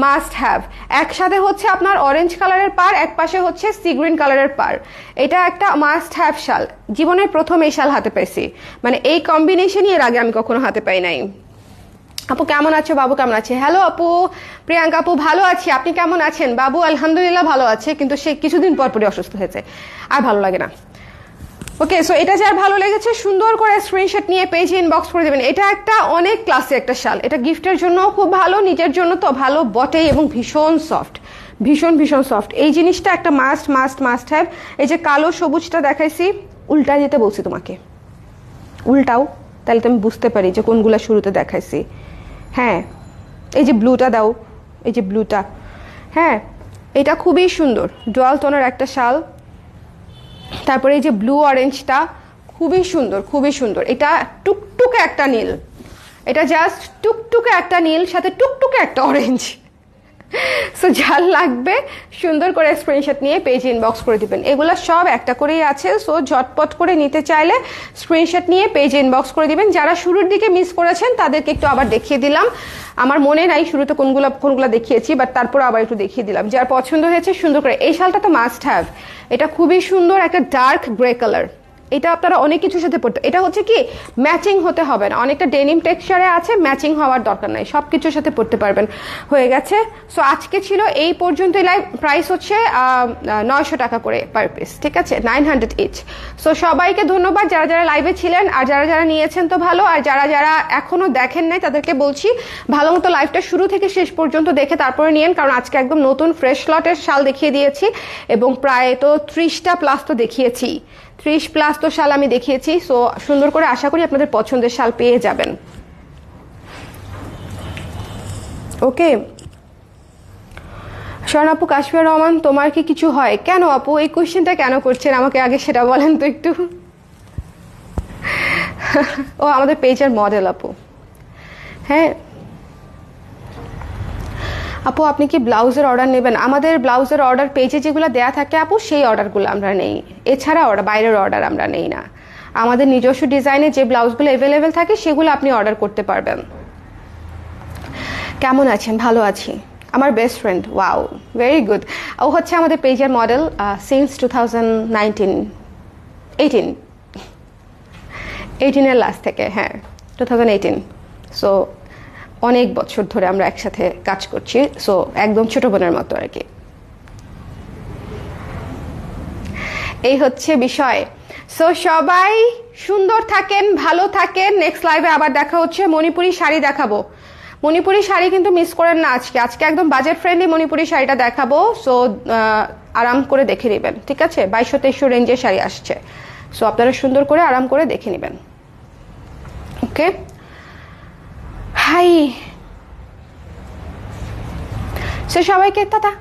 must have. একসাথে হচ্ছে আপনার অরেঞ্জ কালারের পার, এক পাশে হচ্ছে সি গ্রিন কালারের পার। এটা একটা মাস্ট হ্যাভ শাল, জীবনের প্রথম এই শাল হাতে পেয়েছি, মানে এই কম্বিনেশনই এর আগে আমি কখনো হাতে পাই নাই। আপু কেমন আছো? বাবু কেমন আছে? হ্যালো আপু, প্রিয়াঙ্কা আপু ভালো আছি, আপনি কেমন আছেন? বাবু আলহামদুলিল্লাহ ভালো আছে, কিন্তু সে কিছুদিন পরই অসুস্থ হয়েছে, আর ভালো লাগে না। ওকে, সো এটা যার ভালো লেগেছে সুন্দর করে স্ক্রিনশট নিয়ে পেজে ইনবক্স করে দেবেন। এটা একটা অনেক ক্লাসে একটা শাল, এটা গিফটের জন্য খুব ভালো, নিজের জন্য তো ভালো বটেই, এবং ভীষণ সফট, ভীষণ সফট। এই জিনিসটা একটা মাস্ট হ্যাভ। এই যে কালো সবুজটা দেখাইছি, উল্টা দিতে বলছি তোমাকে, উল্টাও, তাহলে তো আমি বুঝতে পারি যে কোনগুলা শুরুতে দেখাইছি। হ্যাঁ এই যে ব্লুটা দাও, এই যে ব্লুটা, হ্যাঁ এটা খুবই সুন্দর ডুয়াল টোনের একটা শাল। তারপরে এই যে ব্লু অরেঞ্জটা খুবই সুন্দর, এটা টুকটুকে একটা নীল, এটা জাস্ট টুকটুকে একটা নীল সাথে টুকটুকে একটা অরেঞ্জ। সো যার লাগবে সুন্দর করে স্ক্রিনশট নিয়ে পেজ ইনবক্স করে দিবেন। এগুলো সব একটা করেই আছে, সো ঝটপট করে নিতে চাইলে স্ক্রিনশট নিয়ে পেজ ইনবক্স করে দিবেন। যারা শুরুর দিকে মিস করেছেন তাদেরকে একটু আবার দেখিয়ে দিলাম, আমার মনে নাই শুরুতে কোনগুলো দেখিয়েছি, বাট তারপর আবার একটু দেখিয়ে দিলাম। যার পছন্দ হয়েছে সুন্দর করে, এই শালটা তো মাস্ট হ্যাভ। এটা খুবই সুন্দর একটা ডার্ক গ্রে কালার, এটা আপনারা অনেক কিছুর সাথে পড়তে, এটা হচ্ছে কি ম্যাচিং হতে হবে না, অনেকটা ডেনিম টেক্সচারে আছে, ম্যাচিং হওয়ার দরকার নাই, সব কিছুর সাথে পড়তে পারবেন। হয়ে গেছে। সো আজকে ছিল এই পর্যন্তই লাইভ। প্রাইস হচ্ছে 900 টাকা করে পার পিস, ঠিক আছে, 900 ইচ। সো সবাইকে ধন্যবাদ যারা যারা লাইভে ছিলেন, আর যারা যারা নিয়েছেন তো ভালো, আর যারা যারা এখনো দেখেন নাই তাদেরকে বলছি ভালো মতো লাইভটা শুরু থেকে শেষ পর্যন্ত দেখে তারপরে নিয়েন, কারণ আজকে একদম নতুন ফ্রেশ লটের শাল দেখিয়ে দিয়েছি, এবং প্রায় তো 30টা প্লাস তো দেখিয়েছি, 30 প্লাস তো শাল আমি দেখিয়েছি। সো সুন্দর করে আশা করি আপনাদের পছন্দের শাল পেয়ে যাবেন। ওকে। শরণ আপু, কাশ্মীর রহমান, তোমার কি কিছু হয়? কেন আপু এই কোয়েশ্চেনটা কেন করছেন আমাকে, আগে সেটা বলেন তো একটু। ও আমাদের পেজের মডেল আপু। হ্যাঁ আপু, আপনি কি ব্লাউজের অর্ডার নেবেন? আমাদের ব্লাউজের অর্ডার পেজে যেগুলো দেয়া থাকে আপু, সেই অর্ডারগুলো আমরা নেই, এছাড়া বাইরের অর্ডার আমরা নেই না। আমাদের নিজস্ব ডিজাইনে যে ব্লাউজগুলো অ্যাভেলেবেল থাকে সেগুলো আপনি অর্ডার করতে পারবেন। কেমন আছেন? ভালো আছি। আমার best friend, wow, very good. ও হচ্ছে আমাদের পেজের মডেল সিন্স 2018 লাস্ট থেকে, হ্যাঁ 2018। সো অনেক বছর ধরে আমরা একসাথে কাজ করছি, সো একদম ছোট বোনের মতো আর কি। এই হচ্ছে বিষয়। সো সবাই সুন্দর থাকেন, ভালো থাকেন। নেক্সট লাইভে আবার দেখা হচ্ছে। মণিপুরি শাড়ি দেখাবো, মণিপুরি শাড়ি কিন্তু মিস করেন না আজকে। আজকে একদম বাজেট ফ্রেন্ডলি মণিপুরি শাড়িটা দেখাবো। সো আরাম করে দেখে নেবেন, ঠিক আছে। 2200-2300 রেঞ্জের শাড়ি আসছে, সো আপনারা সুন্দর করে আরাম করে দেখে নেবেন। ওকে, হাই। সো সবাইকে টাটা।